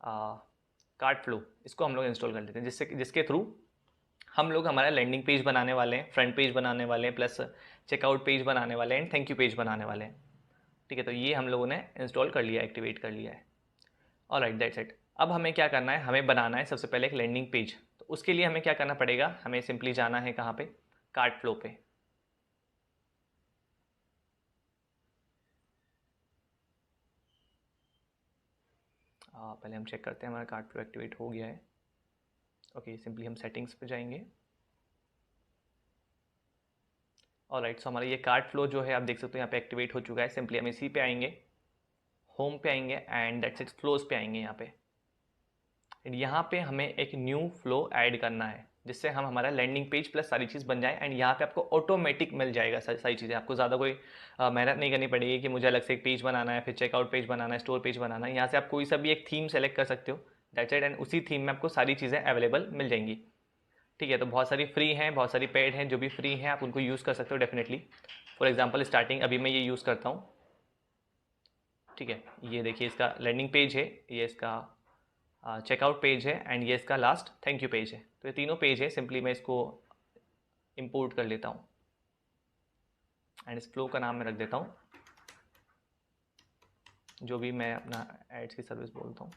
कार्ट फ्लो, इसको हम लोग इंस्टॉल कर लेते हैं, जिसके थ्रू हम लोग हमारा लैंडिंग पेज बनाने वाले हैं, फ्रंट पेज बनाने वाले हैं, प्लस चेकआउट पेज बनाने वाले हैं एंड थैंक यू पेज बनाने वाले हैं। ठीक है, तो ये हम लोगों ने इंस्टॉल कर लिया, एक्टिवेट कर लिया है। Alright, that's it. अब हमें क्या करना है, हमें बनाना है सबसे पहले एक लैंडिंग पेज। तो उसके लिए हमें क्या करना पड़ेगा, हमें सिंपली जाना है कहाँ पे, कार्ट फ्लो पे। पहले हम चेक करते हैं हमारा कार्ट फ्लो एक्टिवेट हो गया है। ओके, सिंपली हम सेटिंग्स पे जाएंगे। ऑलराइट, सो हमारा ये कार्ट फ्लो जो है आप देख सकते हो यहाँ पे एक्टिवेट हो चुका है। सिंपली हम इसी पे आएंगे, होम पे आएंगे एंड दैट्स इट, फ्लोज पे आएंगे यहाँ पे। यहाँ पे हमें एक न्यू फ्लो ऐड करना है, जिससे हम हमारा लैंडिंग पेज प्लस सारी चीज़ बन जाए एंड यहाँ पे आपको ऑटोमेटिक मिल जाएगा सारी चीज़ें। आपको ज़्यादा कोई मेहनत नहीं करनी पड़ेगी कि मुझे अलग से एक पेज बनाना है, फिर चेकआउट पेज बनाना है, स्टोर पेज बनाना है। यहाँ से आप कोई सा भी एक थीम सेलेक्ट कर सकते हो, दैट्स इट, एंड उसी थीम में आपको सारी चीज़ें अवेलेबल मिल जाएंगी। ठीक है, तो बहुत सारी फ्री हैं, बहुत सारी पेड हैं, जो भी फ्री हैं आप उनको यूज़ कर सकते हो डेफिनेटली। फॉर एग्जांपल स्टार्टिंग अभी मैं ये यूज़ करता हूँ, ठीक है, ये देखिए इसका लैंडिंग पेज है, ये इसका चेकआउट पेज है, एंड ये इसका लास्ट थैंक यू पेज है। तो ये तीनों पेज है, सिंपली मैं इसको इंपोर्ट कर लेता हूँ एंड इस फ्लो का नाम मैं रख देता हूँ, जो भी मैं अपना एड्स की सर्विस बोलता हूँ।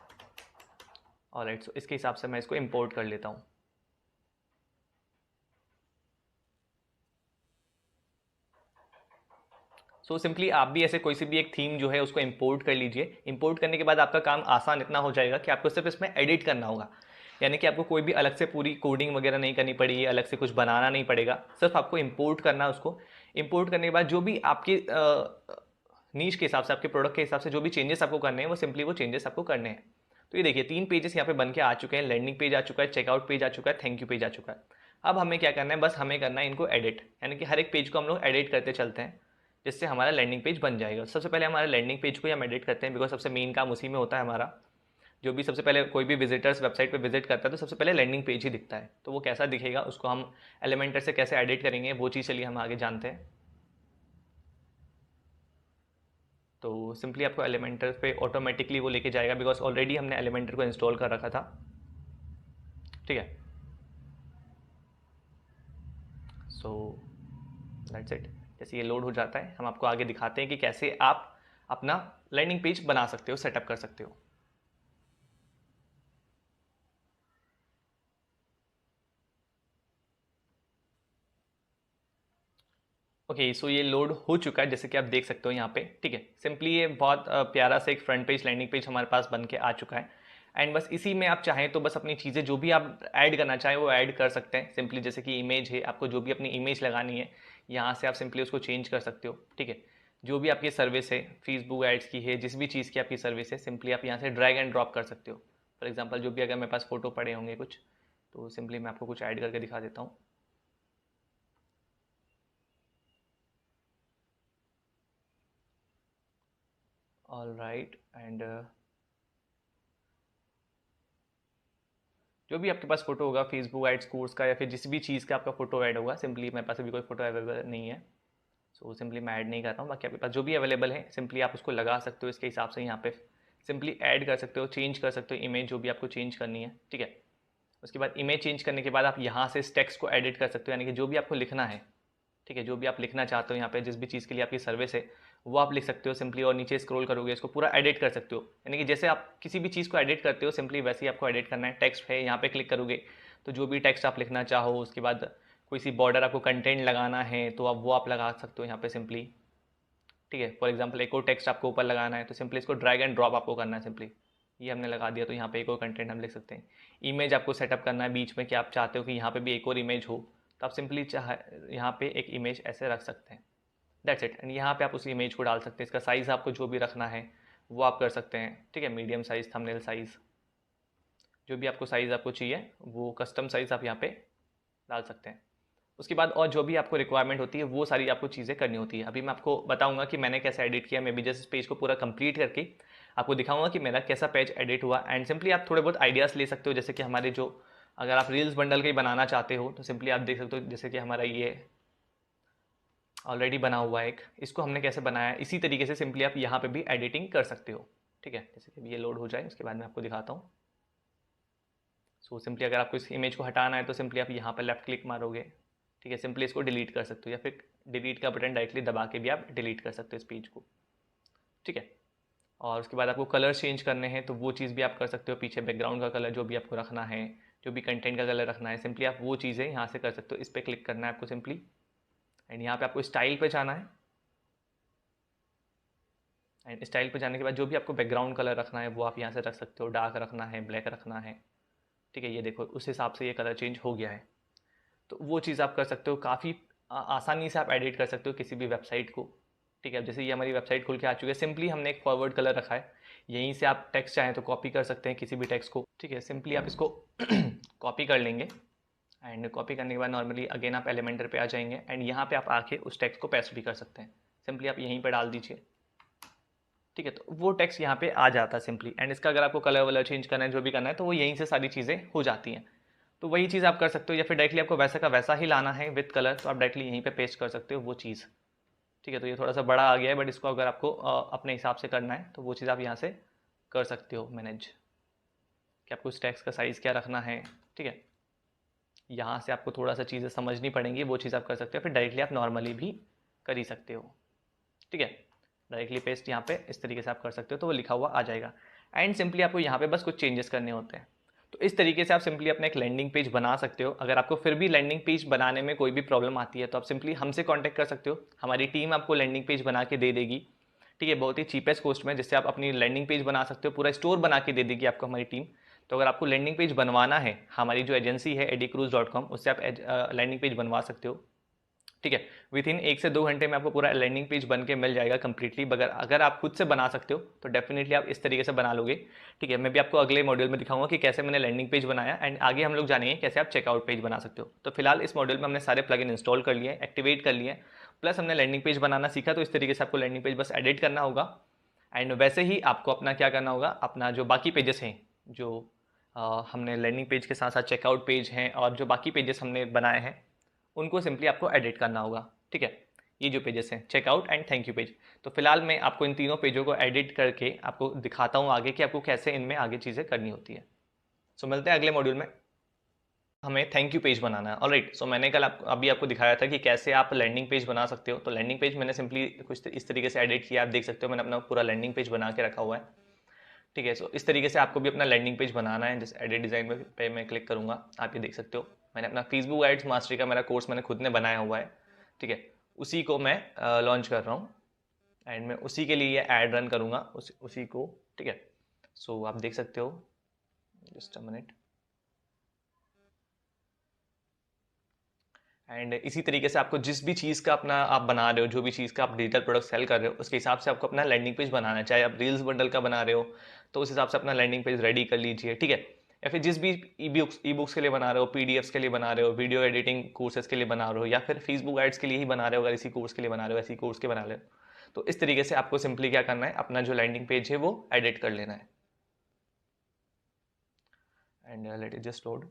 ऑलराइट, सो इसके हिसाब से मैं इसको इंपोर्ट कर लेता हूँ। सो सिंपली आप भी ऐसे कोई सी भी एक थीम जो है उसको इंपोर्ट कर लीजिए। इंपोर्ट करने के बाद आपका काम आसान इतना हो जाएगा कि आपको सिर्फ इसमें एडिट करना होगा, यानी कि आपको कोई भी अलग से पूरी कोडिंग वगैरह नहीं करनी पड़ेगी, अलग से कुछ बनाना नहीं पड़ेगा, सिर्फ आपको इंपोर्ट करना है उसको। इंपोर्ट करने के बाद जो भी आपके नीश के हिसाब से, आपके प्रोडक्ट के हिसाब से जो भी चेंजेस आपको करने हैं, वो सिंपली वो चेंजेस आपको करने हैं। तो ये देखिए 3 पेजेस यहाँ पे बन के आ चुके हैं, लैंडिंग पेज आ चुका है, चेकआउट पेज आ चुका है, थैंक यू पेज आ चुका है। अब हमें क्या करना है, बस हमें करना है इनको एडिट, यानी कि हर एक पेज को हम लोग एडिट करते चलते हैं, जिससे हमारा लैंडिंग पेज बन जाएगा। सबसे पहले हमारे लैंडिंग पेज को हम एडिट करते हैं, बिकॉज सबसे मेन काम उसी में होता है हमारा। जो भी सबसे पहले कोई भी विजिटर्स वेबसाइट पे विजिट करता है तो सबसे पहले लैंडिंग पेज ही दिखता है, तो वो कैसा दिखेगा उसको हम एलिमेंटर से कैसे एडिट करेंगे वो चीज़ चलिए हम आगे जानते हैं। तो सिंपली आपको एलिमेंटर पे ऑटोमेटिकली वो लेके जाएगा, बिकॉज ऑलरेडी हमने एलिमेंटर को इंस्टॉल कर रखा था, ठीक है। So that's it. जैसे ये लोड हो जाता है हम आपको आगे दिखाते हैं कि कैसे आप अपना लैंडिंग पेज बना सकते हो, सेटअप कर सकते हो। ओके, सो ये लोड हो चुका है जैसे कि आप देख सकते हो यहाँ पे, ठीक है। सिंपली ये बहुत प्यारा सा एक फ्रंट पेज लैंडिंग पेज हमारे पास बन के आ चुका है। एंड बस इसी में आप चाहें तो बस अपनी चीज़ें जो भी आप ऐड करना चाहें वो ऐड कर सकते हैं सिंपली। जैसे कि इमेज है, आपको जो भी अपनी इमेज लगानी है यहाँ से आप सिंपली उसको चेंज कर सकते हो, ठीक है। जो भी आपकी सर्विस है, फेसबुक एड्स की है, जिस भी चीज़ की आपकी सर्विस है, सिंपली आप यहाँ से ड्रैग एंड ड्रॉप कर सकते हो। फॉर एग्जाम्पल जो भी अगर मेरे पास फोटो पड़े होंगे कुछ, तो सिंपली मैं आपको कुछ ऐड करके दिखा देता हूँ। ऑल राइट, एंड जो भी आपके पास फोटो होगा फेसबुक एड्स कोर्स का या फिर जिस भी चीज़ का आपका फोटो ऐड होगा, सिंपली मेरे पास अभी कोई फोटो अवेलेबल नहीं है, सो सिंपली मैं ऐड नहीं कर रहा हूँ। बाकी आपके पास जो भी अवेलेबल है सिंपली आप उसको लगा सकते हो, इसके हिसाब से यहाँ पे सिंपली ऐड कर सकते हो, चेंज कर सकते हो इमेज जो भी आपको चेंज करनी है, ठीक है। उसके बाद इमेज चेंज करने के बाद आप यहाँ से इस टेक्स्ट को एडिट कर सकते हो, यानी कि जो भी आपको लिखना है, ठीक है, जो भी आप लिखना चाहते हो यहाँ पे जिस भी चीज़ के लिए आपकी सर्विस है वो आप लिख सकते हो सिंपली, और नीचे स्क्रॉल करोगे इसको पूरा एडिट कर सकते हो। यानी कि जैसे आप किसी भी चीज़ को एडिट करते हो सिंपली वैसे ही आपको एडिट करना है। टेक्स्ट है, यहाँ पे क्लिक करोगे तो जो भी टेक्स्ट आप लिखना चाहो, उसके बाद कोई सी बॉर्डर आपको कंटेंट लगाना है तो आप वो आप लगा सकते हो यहाँ पे सिंपली, ठीक है। फॉर एग्जाम्पल एक और टेक्स्ट आपको ऊपर लगाना है तो सिंपली इसको ड्रैग एंड ड्रॉप आपको करना है सिंपली, ये हमने लगा दिया तो यहाँ पे एक और कंटेंट हम लिख सकते हैं। इमेज आपको सेटअप करना है बीच में कि आप चाहते हो कि यहाँ पे भी एक और इमेज हो, तो आप सिंपली यहाँ पे एक इमेज ऐसे रख सकते हैं, दैट्स इट। एंड यहाँ पे आप उस इमेज को डाल सकते हैं, इसका साइज़ आपको जो भी रखना है वो आप कर सकते हैं, ठीक है। मीडियम साइज़, थंबनेल साइज़, जो भी आपको साइज़ आपको चाहिए वो कस्टम साइज़ आप यहाँ पे डाल सकते हैं। उसके बाद और जो भी आपको रिक्वायरमेंट होती है वो सारी आपको चीज़ें करनी होती है। अभी मैं आपको बताऊंगा कि मैंने कैसे एडिट किया, मैं भी जस्ट इस पेज को पूरा कंप्लीट करके आपको दिखाऊंगा कि मेरा कैसा पेज एडिट हुआ। एंड सिंपली आप थोड़े बहुत आइडियाज़ ले सकते हो, जैसे कि हमारे जो, अगर आप रील्स बंडल के ही बनाना चाहते हो तो सिंपली आप देख सकते हो, जैसे कि हमारा ये ऑलरेडी बना हुआ है एक, इसको हमने कैसे बनाया इसी तरीके से सिंपली आप यहाँ पे भी एडिटिंग कर सकते हो, ठीक है। जैसे कि ये लोड हो जाए उसके बाद मैं आपको दिखाता हूँ। सो सिंपली अगर आपको इस इमेज को हटाना है तो सिंपली आप यहाँ पर लेफ्ट क्लिक मारोगे, ठीक है। सिंपली इसको डिलीट कर सकते हो या फिर डिलीट का बटन डायरेक्टली दबा के भी आप डिलीट कर सकते हो इस पेज को, ठीक है। और उसके बाद आपको कलर चेंज करने हैं तो वो चीज़ भी आप कर सकते हो, पीछे बैकग्राउंड का कलर जो भी आपको रखना है, जो भी कंटेंट का कलर रखना है, सिंपली आप वो चीज़ें यहाँ से कर सकते हो। इस पर क्लिक करना है आपको सिंपली, एंड यहाँ पे आपको स्टाइल पे जाना है, एंड स्टाइल पे जाने के बाद जो भी आपको बैकग्राउंड कलर रखना है वो आप यहाँ से रख सकते हो, डार्क रखना है, ब्लैक रखना है, ठीक है। ये देखो उस हिसाब से ये कलर चेंज हो गया है, तो वो चीज़ आप कर सकते हो। काफ़ी आसानी से आप एडिट कर सकते हो किसी भी वेबसाइट को, ठीक है। जैसे ये हमारी वेबसाइट खुल के आ चुकी है, सिंपली हमने एक फॉरवर्ड कलर रखा है, यहीं से आप टेक्स्ट चाहें तो कॉपी कर सकते हैं किसी भी टेक्स्ट को, ठीक है। सिंपली आप इसको कॉपी कर लेंगे, एंड कॉपी करने के बाद नॉर्मली अगेन आप एलिमेंटर पे आ जाएंगे, एंड यहाँ पे आप आके उस टेक्स्ट को पेस्ट भी कर सकते हैं। सिंपली आप यहीं पर डाल दीजिए, ठीक है, तो वो टेक्स्ट यहाँ पे आ जाता है सिंपली। एंड इसका अगर आपको कलर वलर चेंज करना है, जो भी करना है, तो वो यहीं से सारी चीज़ें हो जाती हैं। तो वही चीज़ आप कर सकते हो, या फिर डायरेक्टली आपको वैसा का वैसा ही लाना है विद कलर, तो आप डायरेक्टली यहीं पे पेस्ट कर सकते हो वो चीज़। ठीक है, तो ये थोड़ा सा बड़ा आ गया है, बट इसको अगर आपको अपने हिसाब से करना है तो वो चीज़ आप यहाँ से कर सकते हो मैनेज, कि आपको इस टेक्स्ट का साइज़ क्या रखना है। ठीक है, यहाँ से आपको थोड़ा सा चीज़ें समझनी पड़ेंगी, वो चीज़ आप कर सकते हो, फिर डायरेक्टली आप नॉर्मली भी कर ही सकते हो। ठीक है, डायरेक्टली पेस्ट यहाँ पे इस तरीके से आप कर सकते हो, तो वो लिखा हुआ आ जाएगा। एंड सिंपली आपको यहाँ पे बस कुछ चेंजेस करने होते हैं। तो इस तरीके से आप सिंपली अपना एक लैंडिंग पेज बना सकते हो। अगर आपको फिर भी लैंडिंग पेज बनाने में कोई भी प्रॉब्लम आती है तो आप सिंपली हमसे कांटेक्ट कर सकते हो, हमारी टीम आपको लैंडिंग पेज बना के दे देगी। ठीक है, बहुत ही चीपेस्ट कॉस्ट में, जिससे आप अपनी लैंडिंग पेज बना सकते हो, पूरा स्टोर बना के दे देगी आपको हमारी टीम। तो अगर आपको लैंडिंग पेज बनवाना है, हमारी जो एजेंसी है edicruise.com, उससे आप लैंडिंग पेज बनवा सकते हो। ठीक है, विद इन 1 से 2 घंटे में आपको पूरा लैंडिंग पेज बन के मिल जाएगा कंप्लीटली। अगर आप खुद से बना सकते हो तो डेफिनेटली आप इस तरीके से बना लोगे। ठीक है, मैं भी आपको अगले मॉड्यूल में दिखाऊंगा कि कैसे मैंने लैंडिंग पेज बनाया, एंड आगे हम लोग जानेंगे कैसे आप चेकआउट पेज बना सकते हो। तो फिलहाल इस मॉड्यूल में हमने सारे प्लगइन इंस्टॉल कर लिए, एक्टिवेट कर लिए, प्लस हमने लैंडिंग पेज बनाना सीखा। तो इस तरीके से आपको लैंडिंग पेज बस एडिट करना होगा, एंड वैसे ही आपको अपना क्या करना होगा, अपना जो बाकी पेजेस हैं, जो हमने लैंडिंग पेज के साथ साथ चेकआउट पेज हैं और जो बाकी पेजेस हमने बनाए हैं, उनको सिंपली आपको एडिट करना होगा। ठीक है, ये जो पेजेस हैं checkout and thank you page. तो फिलहाल मैं आपको इन तीनों पेजों को एडिट करके आपको दिखाता हूँ आगे कि आपको कैसे इनमें आगे चीज़ें करनी होती है। सो मिलते हैं अगले मॉड्यूल में। हमें थैंक यू पेज बनाना है। ऑलराइट, सो मैंने कल अभी आपको दिखाया था कि कैसे आप लैंडिंग पेज बना सकते हो। तो लैंडिंग पेज मैंने सिंपली कुछ इस तरीके से एडिट किया, आप देख सकते हो मैंने अपना पूरा लैंडिंग पेज बना के रखा हुआ है। ठीक है, सो इस तरीके से आपको भी अपना लैंडिंग पेज बनाना है। जैसे एडिट डिजाइन पे मैं क्लिक करूंगा, आप ये देख सकते हो मैंने अपना फेसबुक एड्स मास्टरी का मेरा कोर्स मैंने खुद ने बनाया हुआ है। ठीक है, उसी को मैं लॉन्च कर रहा हूँ, एंड मैं उसी के लिए ऐड रन करूँगा, उसी को। ठीक है, सो आप देख सकते हो, जस्ट अ मिनट। एंड इसी तरीके से आपको जिस भी चीज़ का अपना आप बना रहे हो, जो भी चीज़ का आप डिजिटल प्रोडक्ट सेल कर रहे हो, उसके हिसाब से आपको अपना लैंडिंग पेज बनाना है। चाहे आप रील्स बंडल का बना रहे हो तो उस हिसाब से अपना लैंडिंग पेज रेडी कर लीजिए। ठीक है, या फिर जिस भी ई बुक्स के लिए बना रहे हो, पीडीएफ्स के लिए बना रहे हो, वीडियो एडिटिंग कोर्सेज के लिए बना रहे हो, या फिर फेसबुक एड्स के लिए ही बना रहे हो, अगर इसी कोर्स के लिए बना रहे हो, ऐसी कोर्स के बना रहे हो, तो इस तरीके से आपको सिंपली क्या करना है, अपना जो लैंडिंग पेज है वो एडिट कर लेना है। And let it just load.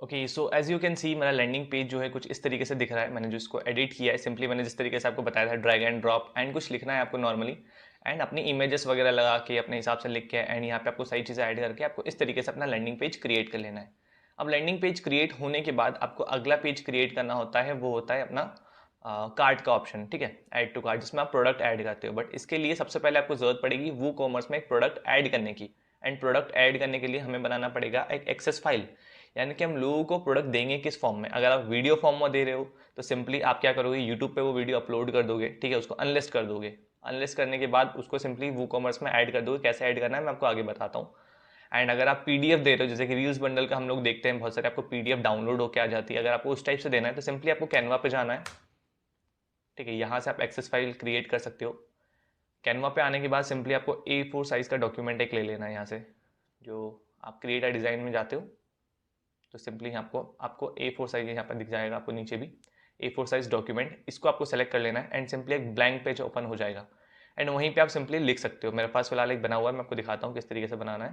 Okay, so as you can see मेरा लैंडिंग पेज जो है कुछ इस तरीके से दिख रहा है। मैंने जो इसको एडिट किया है, सिंपली मैंने जिस तरीके से आपको बताया था, ड्रैग एंड ड्रॉप, एंड कुछ लिखना है आपको नॉर्मली, एंड अपनी इमेजेस वगैरह लगा के अपने हिसाब से लिख के, एंड यहाँ पे आपको सही चीज़ें ऐड करके आपको इस तरीके से अपना लैंडिंग पेज क्रिएट कर लेना है। अब लैंडिंग पेज क्रिएट होने के बाद आपको अगला पेज क्रिएट करना होता है, वो होता है अपना कार्ट का ऑप्शन। ठीक है, ऐड टू कार्ट, जिसमें आप प्रोडक्ट ऐड करते हो। बट इसके लिए सबसे पहले आपको जरूरत पड़ेगी वो कॉमर्स में एक प्रोडक्ट ऐड करने की, एंड प्रोडक्ट ऐड करने के लिए हमें बनाना पड़ेगा एक एक्सेस फाइल। यानी कि हम लोगों को प्रोडक्ट देंगे किस फॉर्म में। अगर आप वीडियो फॉर्म में दे रहे हो तो सिंपली आप क्या करोगे, यूट्यूब पे वो वीडियो अपलोड कर दोगे। ठीक है, उसको अनलिस्ट कर दोगे। अनलिस्ट करने के बाद उसको सिंपली वो कॉमर्स में ऐड कर दोगे। कैसे ऐड करना है मैं आपको आगे बताता हूँ। एंड अगर आप पीडीएफ दे रहे हो, जैसे कि रील्स बंडल का हम लोग देखते हैं बहुत सारे, आपको पीडीएफ डाउनलोड होकर आ जाती है। अगर आपको उस टाइप से देना है तो सिंपली आपको कैनवा पे जाना है। ठीक है, यहाँ से आप एक्सेस फाइल क्रिएट कर सकते हो। कैनवा पे आने के बाद सिंपली आपको A4 साइज का डॉक्यूमेंट एक ले लेना है। यहाँ से जो आप क्रिएट अ डिज़ाइन में जाते हो तो सिंपली आपको आपको A4 साइज यहाँ पर दिख जाएगा, आपको नीचे भी A4 साइज डॉक्यूमेंट, इसको आपको सेलेक्ट कर लेना है, एंड सिंपली एक ब्लैंक पेज ओपन हो जाएगा, एंड वहीं पे आप सिंपली लिख सकते हो। मेरे पास फिलहाल एक बना हुआ है, मैं आपको दिखाता हूँ किस तरीके से बनाना है।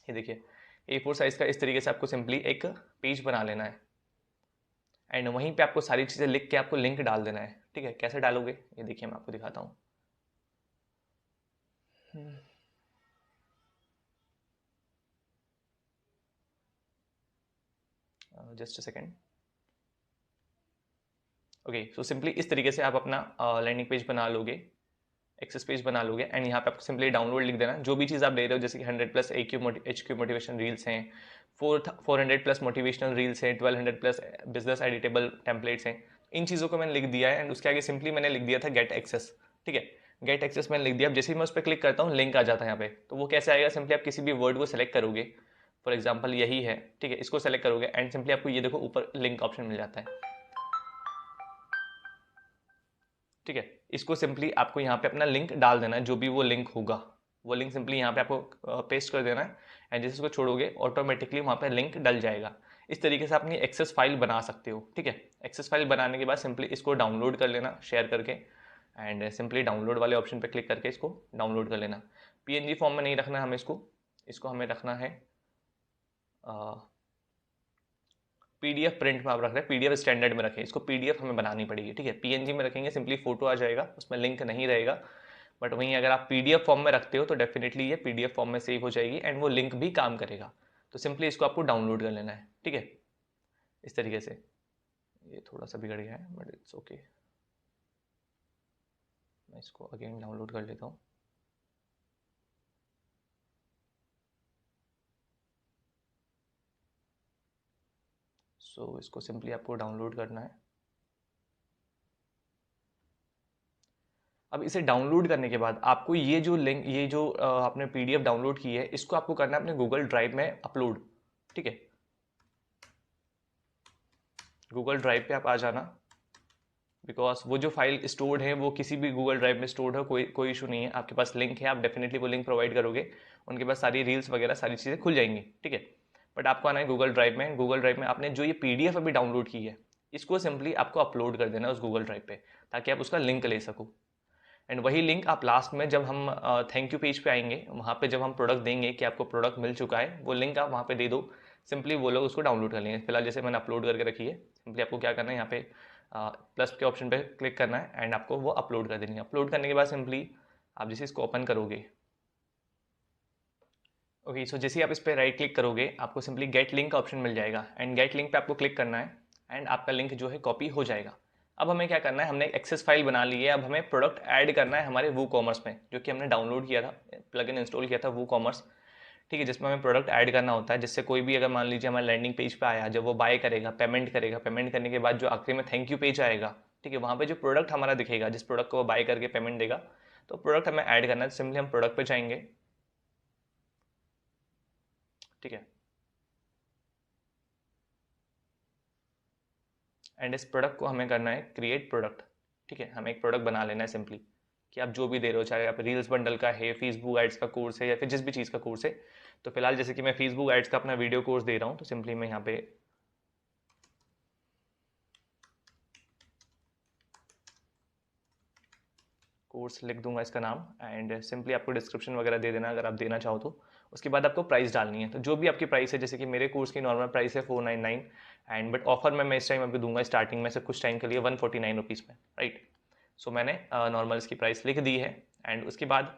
ये देखिए, A4 साइज का इस तरीके से आपको सिंपली एक पेज बना लेना है, एंड वहीं पे आपको सारी चीज़ें लिख के आपको लिंक डाल देना है। ठीक है, कैसे डालोगे ये देखिए, मैं आपको दिखाता हूँ। Just a second. Okay, so simply इस तरीके से आप अपना लैंडिंग पेज बना लोगे, एक्सेस पेज बना लोगे, एंड यहाँ पे आपको सिंपली डाउनलोड लिख देना। जो भी चीज़ आप दे रहे हो, जैसे कि 100+ HQ मोटिवेशन रील्स हैं, 400+ मोटिवेशनल रील्स हैं, 1200+ बिजनेस एडिटेबल टेम्पलेट्स हैं, इन चीज़ों को मैंने लिख दिया है। एंड उसके आगे सिंपली मैंने लिख दिया था गेट एक्सेस। ठीक है, गेट एक्सेस मैंने लिख दिया। अब जैसे ही मैं उस पर क्लिक करता हूँ लिंक आ जाता है यहाँ पे। तो वो कैसे आएगा, सिंपली आप किसी भी वर्ड को सेलेक्ट करोगे, फॉर एग्जाम्पल यही है। ठीक है, इसको सेलेक्ट करोगे, एंड सिंपली आपको ये देखो ऊपर लिंक ऑप्शन मिल जाता है। ठीक है, इसको सिंपली आपको यहाँ पे अपना लिंक डाल देना है, जो भी वो लिंक होगा वो लिंक सिंपली यहाँ पे आपको पेस्ट कर देना है, एंड जैसे इसको छोड़ोगे ऑटोमेटिकली वहाँ पे लिंक डल जाएगा। इस तरीके से अपनी एक्सेस फाइल बना सकते हो। ठीक है, एक्सेस फाइल बनाने के बाद सिंपली इसको डाउनलोड कर लेना शेयर करके, एंड सिंपली डाउनलोड वाले ऑप्शन पे क्लिक करके इसको डाउनलोड कर लेना। पीएनजी फॉर्म में नहीं रखना है हमें इसको हमें रखना है पीडीएफ प्रिंट में। आप रख रहे हैं पीडीएफ स्टैंडर्ड में रखें, इसको पीडीएफ हमें बनानी पड़ेगी। ठीक है, पीएनजी में रखेंगे सिंपली फोटो आ जाएगा, उसमें लिंक नहीं रहेगा। बट वहीं अगर आप पीडीएफ फॉर्म में रखते हो तो डेफिनेटली ये पीडीएफ फॉर्म में सेव हो जाएगी एंड वो लिंक भी काम करेगा। तो सिंपली इसको आपको डाउनलोड कर लेना है। ठीक है, इस तरीके से। ये थोड़ा सा बिगड़ गया है बट इट्स ओके। मैं इसको अगेन डाउनलोड कर लेता हूँ। इसको सिंपली आपको डाउनलोड करना है। अब इसे डाउनलोड करने के बाद आपको ये जो लिंक, ये जो आपने पीडीएफ डाउनलोड की है, इसको आपको करना है अपने गूगल ड्राइव में अपलोड। ठीक है, गूगल ड्राइव पे आप आ जाना, बिकॉज वो जो फाइल स्टोर्ड है वो किसी भी गूगल ड्राइव में स्टोर्ड है, कोई इशू नहीं है। आपके पास लिंक है, आप डेफिनेटली वो लिंक प्रोवाइड करोगे, उनके पास सारी रील्स वगैरह सारी चीज़ें खुल जाएंगी। ठीक है, बट आपको आना है गूगल ड्राइव में। गूगल ड्राइव में आपने जो ये पीडीएफ अभी डाउनलोड की है, इसको सिंपली आपको अपलोड कर देना है उस गूगल ड्राइव पे, ताकि आप उसका लिंक ले सको। एंड वही लिंक आप लास्ट में जब हम थैंक यू पेज पे आएंगे, वहाँ पे जब हम प्रोडक्ट देंगे कि आपको प्रोडक्ट मिल चुका है, वो लिंक आप वहाँ पे दे दो, सिंपली वो लोग उसको डाउनलोड कर लेंगे। फिलहाल जैसे मैंने अपलोड करके रखी है, सिंपली आपको क्या करना है, यहाँ पे प्लस के ऑप्शन पे क्लिक करना है एंड आपको वो अपलोड कर देनी है। अपलोड करने के बाद सिंपली आप जैसे इसको ओपन करोगे, ओके, सो जैसे आप इस पर राइट क्लिक करोगे, आपको सिंपली गेट लिंक का ऑप्शन मिल जाएगा एंड गेट लिंक पे आपको क्लिक करना है एंड आपका लिंक जो है कॉपी हो जाएगा। अब हमें क्या करना है, हमने एक एक्सेस फाइल बना ली है, अब हमें प्रोडक्ट ऐड करना है हमारे वो कॉमर्स में, जो कि हमने डाउनलोड किया था, प्लगइन इंस्टॉल किया था वो कॉमर्स। ठीक है, जिसमें हमें प्रोडक्ट ऐड करना होता है, जिससे कोई भी अगर मान लीजिए हमारे लैंडिंग पेज पे आया, जब वो बाय करेगा, पेमेंट करेगा, पेमेंट करने के बाद जो आखिरी में थैंक यू पेज आएगा, ठीक है, वहाँ पे जो प्रोडक्ट हमारा दिखेगा, जिस प्रोडक्ट को वो बाय करके पेमेंट देगा, तो प्रोडक्ट हमें ऐड करना है। सिंपली हम प्रोडक्ट पे जाएंगे। ठीक है, एंड इस प्रोडक्ट को हमें करना है क्रिएट प्रोडक्ट। ठीक है, हमें एक प्रोडक्ट बना लेना है सिंपली, कि आप जो भी दे रहे हो, चाहे आप रील्स बंडल का है, फेसबुक एड्स का कोर्स है, या फिर जिस भी चीज़ का कोर्स है। तो फिलहाल जैसे कि मैं फेसबुक एड्स का अपना वीडियो कोर्स दे रहा हूँ, तो सिंपली मैं यहाँ पे कोर्स लिख दूंगा इसका नाम, एंड सिंपली आपको डिस्क्रिप्शन वगैरह दे देना अगर आप देना चाहो तो। उसके बाद आपको प्राइस डालनी है, तो जो भी आपकी प्राइस है, जैसे कि मेरे कोर्स की नॉर्मल प्राइस है 499, एंड बट ऑफर में मैं इस टाइम अभी दूंगा स्टार्टिंग में से कुछ टाइम के लिए 149 रुपीज़ में, राइट। सो मैंने नॉर्मल इसकी प्राइस लिख दी है एंड उसके बाद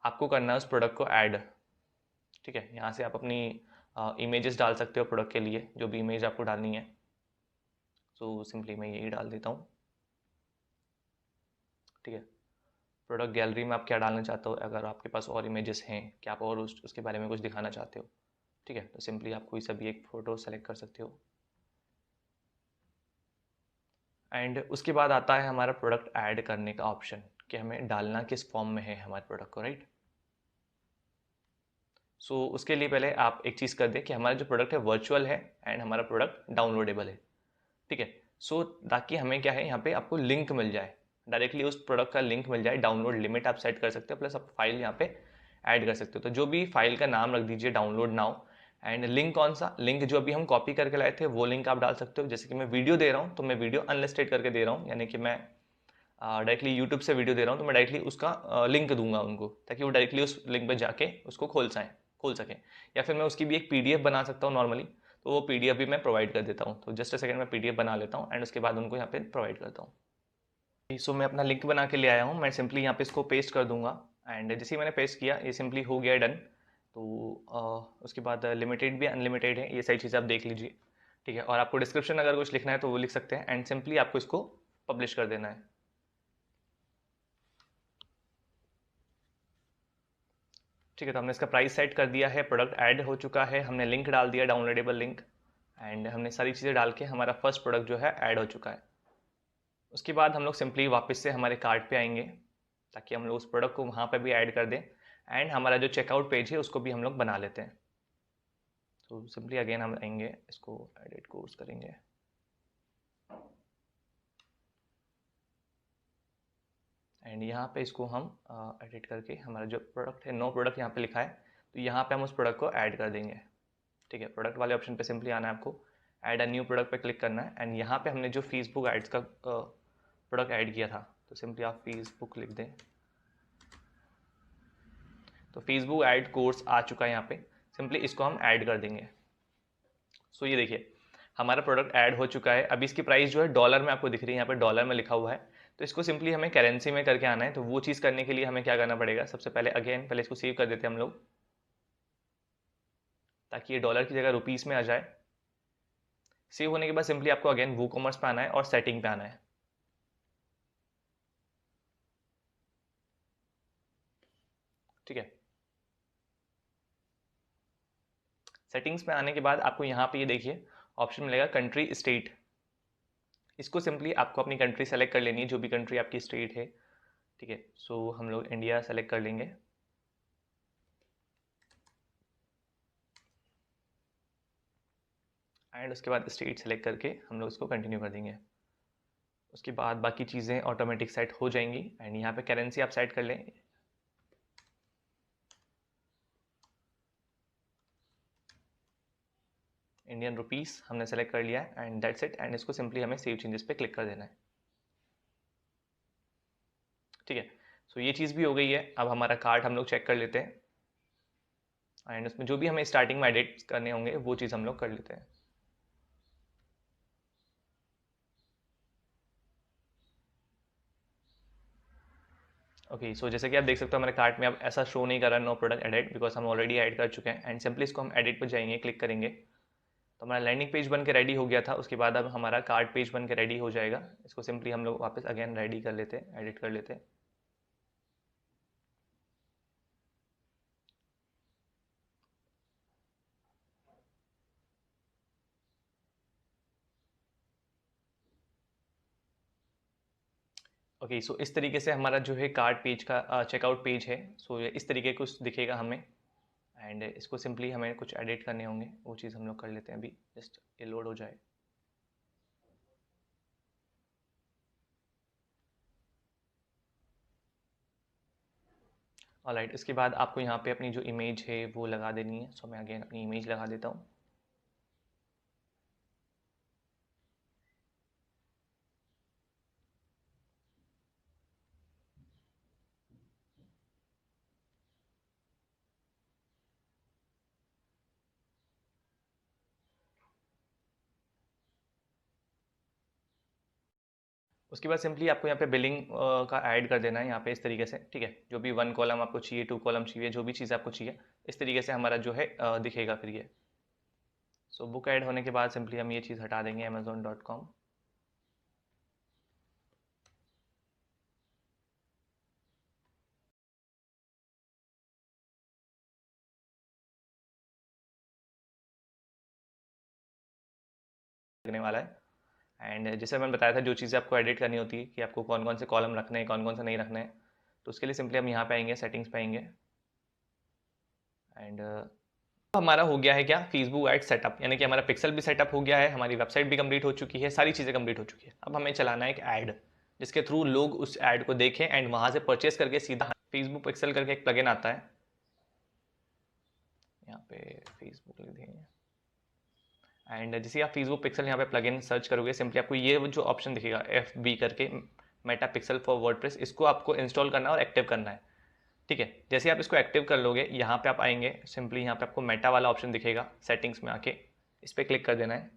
आपको करना है उस प्रोडक्ट को ऐड। ठीक है, यहाँ से आप अपनी इमेजेस डाल सकते हो प्रोडक्ट के लिए, जो भी इमेज आपको डालनी है। सो सिंपली मैं यही डाल देता हूँ। ठीक है, प्रोडक्ट गैलरी में आप क्या डालना चाहते हो, अगर आपके पास और इमेजेस हैं कि आप और उसके बारे में कुछ दिखाना चाहते हो, ठीक है, तो सिंपली आप कोई सा भी एक फ़ोटो सेलेक्ट कर सकते हो। एंड उसके बाद आता है हमारा प्रोडक्ट ऐड करने का ऑप्शन, कि हमें डालना किस फॉर्म में है हमारे प्रोडक्ट को, राइट। उसके लिए पहले आप एक चीज़ कर दें कि हमारा जो प्रोडक्ट है वर्चुअल है एंड हमारा प्रोडक्ट डाउनलोडेबल है। ठीक है, ताकि हमें क्या है, यहाँ पे आपको लिंक मिल जाए, डायरेक्टली उस प्रोडक्ट का लिंक मिल जाए। डाउनलोड लिमिट आप सेट कर सकते हो, प्लस आप फाइल यहाँ पे ऐड कर सकते हो। तो जो भी फाइल का नाम रख दीजिए डाउनलोड नाउ, एंड लिंक कौन सा, लिंक जो अभी हम कॉपी करके लाए थे वो लिंक आप डाल सकते हो। जैसे कि मैं वीडियो दे रहा हूँ, तो मैं वीडियो अनलिस्टेड करके दे रहा हूँ, यानी कि मैं डायरेक्टली यूट्यूब से वीडियो दे रहा हूँ, तो मैं डायरेक्टली उसका लिंक दूंगा उनको, ताकि वो डायरेक्टली उस लिंक पर जाके उसको खोल सकें। या फिर मैं उसकी भी एक पीडीएफ बना सकता हूँ नॉर्मली, तो वो पीडीएफ भी मैं प्रोवाइड कर देता हूँ। तो जस्ट अ सेकंड में पीडीएफ बना लेता हूँ एंड उसके बाद उनको यहाँ पे प्रोवाइड करता हूँ। मैं अपना लिंक बना के ले आया हूँ, मैं सिंपली यहाँ पे इसको पेस्ट कर दूंगा एंड जैसे ही मैंने पेस्ट किया, ये सिंपली हो गया डन। तो उसके बाद लिमिटेड भी अनलिमिटेड है, ये सारी चीज़ें आप देख लीजिए। ठीक है, और आपको डिस्क्रिप्शन अगर कुछ लिखना है तो वो लिख सकते हैं एंड सिंपली आपको इसको पब्लिश कर देना है। ठीक है, तो हमने इसका प्राइस सेट कर दिया है, प्रोडक्ट ऐड हो चुका है, हमने लिंक डाल दिया, डाउनलोडेबल लिंक, एंड हमने सारी चीज़ें डाल के हमारा फर्स्ट प्रोडक्ट जो है ऐड हो चुका है। उसके बाद हम लोग सिंपली वापस से हमारे कार्ट पे आएंगे, ताकि हम लोग उस प्रोडक्ट को वहाँ पे भी ऐड कर दें एंड हमारा जो चेकआउट पेज है उसको भी हम लोग बना लेते हैं। तो सिंपली अगेन हम आएंगे, इसको एडिट कोर्स करेंगे एंड यहाँ पे इसको हम एडिट करके हमारा जो प्रोडक्ट है, नो प्रोडक्ट यहाँ पे लिखा है, तो यहाँ पे हम उस प्रोडक्ट को ऐड कर देंगे। ठीक है, प्रोडक्ट वाले ऑप्शन पे सिंपली आना है आपको ऐड अ न्यू प्रोडक्ट पे क्लिक करना है एंड यहाँ पे हमने जो फेसबुक एड्स का प्रोडक्ट ऐड किया था तो सिंपली आप फेसबुक लिख दें। तो फेसबुक ऐड कोर्स आ चुका है यहाँ पे, सिंपली इसको हम ऐड कर देंगे। सो ये देखिए हमारा प्रोडक्ट ऐड हो चुका है। अभी इसकी प्राइस जो है डॉलर में आपको दिख रही है, यहाँ पे डॉलर में लिखा हुआ है। तो इसको सिंपली हमें करेंसी में करके आना है। तो वो चीज़ करने के लिए हमें क्या करना पड़ेगा, सबसे पहले अगेन पहले इसको सेव कर देते हैं हम लोग, ताकि ये डॉलर की जगह रुपीस में आ जाए। सेव होने के बाद सिंपली आपको अगेन वो कॉमर्स पे आना है और सेटिंग पे आना है। ठीक है, सेटिंग्स पे आने के बाद आपको यहाँ पे ये देखिए ऑप्शन मिलेगा कंट्री स्टेट। इसको सिंपली आपको अपनी कंट्री सेलेक्ट कर लेनी है, जो भी कंट्री आपकी स्टेट है। ठीक है, सो हम लोग इंडिया सेलेक्ट कर लेंगे। एंड उसके बाद स्टेट सेलेक्ट करके हम लोग इसको कंटिन्यू कर देंगे। उसके बाद बाकी चीज़ें ऑटोमेटिक सेट हो जाएंगी। एंड यहाँ पे करेंसी आप सेट कर लें, इंडियन रुपीस हमने सेलेक्ट कर लिया है एंड दैट्स इट। एंड इसको सिंपली हमें सेव चेंजेस पे क्लिक कर देना है। ठीक है, सो ये चीज़ भी हो गई है। अब हमारा कार्ड हम लोग चेक कर लेते हैं एंड उसमें जो भी हमें स्टार्टिंग में एडिट करने होंगे वो चीज़ हम लोग कर लेते हैं। ओके, सो जैसे कि आप देख सकते हो हमारे कार्ट में अब ऐसा शो नहीं कर रहा नो प्रोडक्ट एडिट, बिकॉज हम ऑलरेडी ऐड कर चुके हैं। एंड सिंपली इसको हम एडिट पर जाएंगे, क्लिक करेंगे तो हमारा लैंडिंग पेज बन के रेडी हो गया था। उसके बाद अब हमारा कार्ड पेज बन के रेडी हो जाएगा। इसको सिंपली हम लोग वापस अगेन रेडी कर लेते हैं, एडिट कर लेते हैं। ओके, सो इस तरीके से हमारा जो है कार्ड पेज का चेकआउट पेज है। सो इस तरीके कुछ दिखेगा हमें। एंड इसको सिंपली हमें कुछ एडिट करने होंगे, वो चीज़ हम लोग कर लेते हैं अभी, जस्ट ये लोड हो जाए। ऑलराइट, इसके बाद आपको यहाँ पे अपनी जो इमेज है वो लगा देनी है। सो मैं अगेन अपनी इमेज लगा देता हूँ। उसके बाद सिंपली आपको यहाँ पे बिलिंग का ऐड कर देना है यहाँ पे इस तरीके से। ठीक है, जो भी 1 कॉलम आपको चाहिए, 2 कॉलम चाहिए, जो भी चीज़ आपको चाहिए इस तरीके से हमारा जो है दिखेगा फिर ये। सो बुक ऐड होने के बाद सिंपली हम ये चीज़ हटा देंगे amazon.com। लगने वाला है। एंड जैसे मैंने बताया था जो चीज़ें आपको एडिट करनी होती है कि आपको कौन कौन से कॉलम रखने हैं, कौन कौन से नहीं रखने हैं, तो उसके लिए सिंपली हम यहाँ पे आएंगे, सेटिंग्स पे आएंगे। एंड हमारा हो गया है क्या, फेसबुक एड सेटअप, यानी कि हमारा पिक्सल भी सेटअप हो गया है, हमारी वेबसाइट भी कंप्लीट हो चुकी है, सारी चीज़ें कंप्लीट हो चुकी है। अब हमें चलाना है एक ऐड जिसके थ्रू लोग उस ऐड को देखें एंड वहाँ से परचेस करके सीधा फेसबुक पिक्सल करके एक प्लगइन आता है, यहाँ पे फेसबुक लिख देंगे। एंड जैसे आप फेसबुक पिक्सल यहाँ पे प्लगइन सर्च करोगे सिंपली आपको ये जो ऑप्शन दिखेगा FB करके, मेटा पिक्सल फॉर वर्डप्रेस, इसको आपको इंस्टॉल करना है और एक्टिव करना है। ठीक है, जैसे आप इसको एक्टिव कर लोगे यहाँ पे आप आएंगे, सिंपली यहाँ पे आपको मेटा वाला ऑप्शन दिखेगा, सेटिंग्स में आके इस पर क्लिक कर देना है।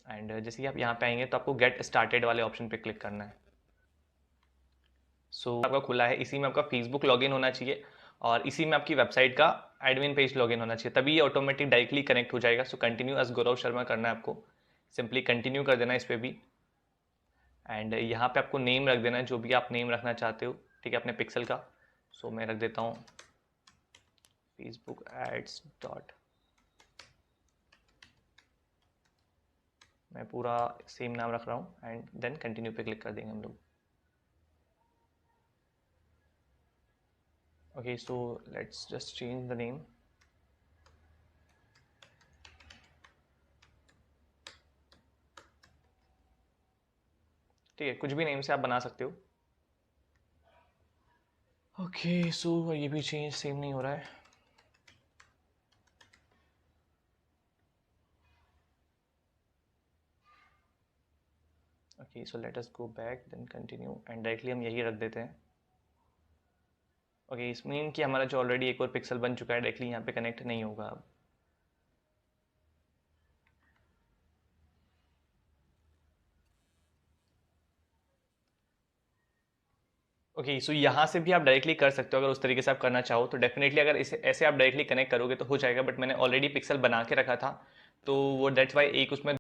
एंड जैसे ही आप यहाँ पे आएंगे तो आपको गेट स्टार्टेड वाले ऑप्शन पे क्लिक करना है। सो आपका खुला है, इसी में आपका फेसबुक लॉगिन होना चाहिए और इसी में आपकी वेबसाइट का एडमिन पेज लॉगिन होना चाहिए, तभी ये ऑटोमेटिक डायरेक्टली कनेक्ट हो जाएगा। So continue as Gaurav Sharma करना है आपको, सिंपली कंटिन्यू कर देना है इस पर भी। एंड यहाँ पे आपको नेम रख देना है, जो भी आप नेम रखना चाहते हो, ठीक है, अपने पिक्सल का। सो मैं रख देता हूँ फेसबुक एड्स डॉट, मैं पूरा सेम नाम रख रहा हूँ एंड देन कंटिन्यू पे क्लिक कर देंगे हम लोग। Okay, so let's just change the name. ठीक है, कुछ भी नेम से आप बना सकते हो। ओके, सो ये भी चेंज सेम नहीं हो रहा है। Okay, so let us go back then continue and directly हम यही रख देते हैं। ओके, इस मीन कि हमारा जो ऑलरेडी एक और पिक्सल बन चुका है डायरेक्टली यहाँ पे कनेक्ट नहीं होगा अब। ओके, सो यहाँ से भी आप डायरेक्टली कर सकते हो अगर उस तरीके से आप करना चाहो तो। डेफिनेटली अगर इसे ऐसे आप डायरेक्टली कनेक्ट करोगे तो हो जाएगा, बट मैंने ऑलरेडी पिक्सल बना के रखा था तो वो दैट्स वाई एक उसमें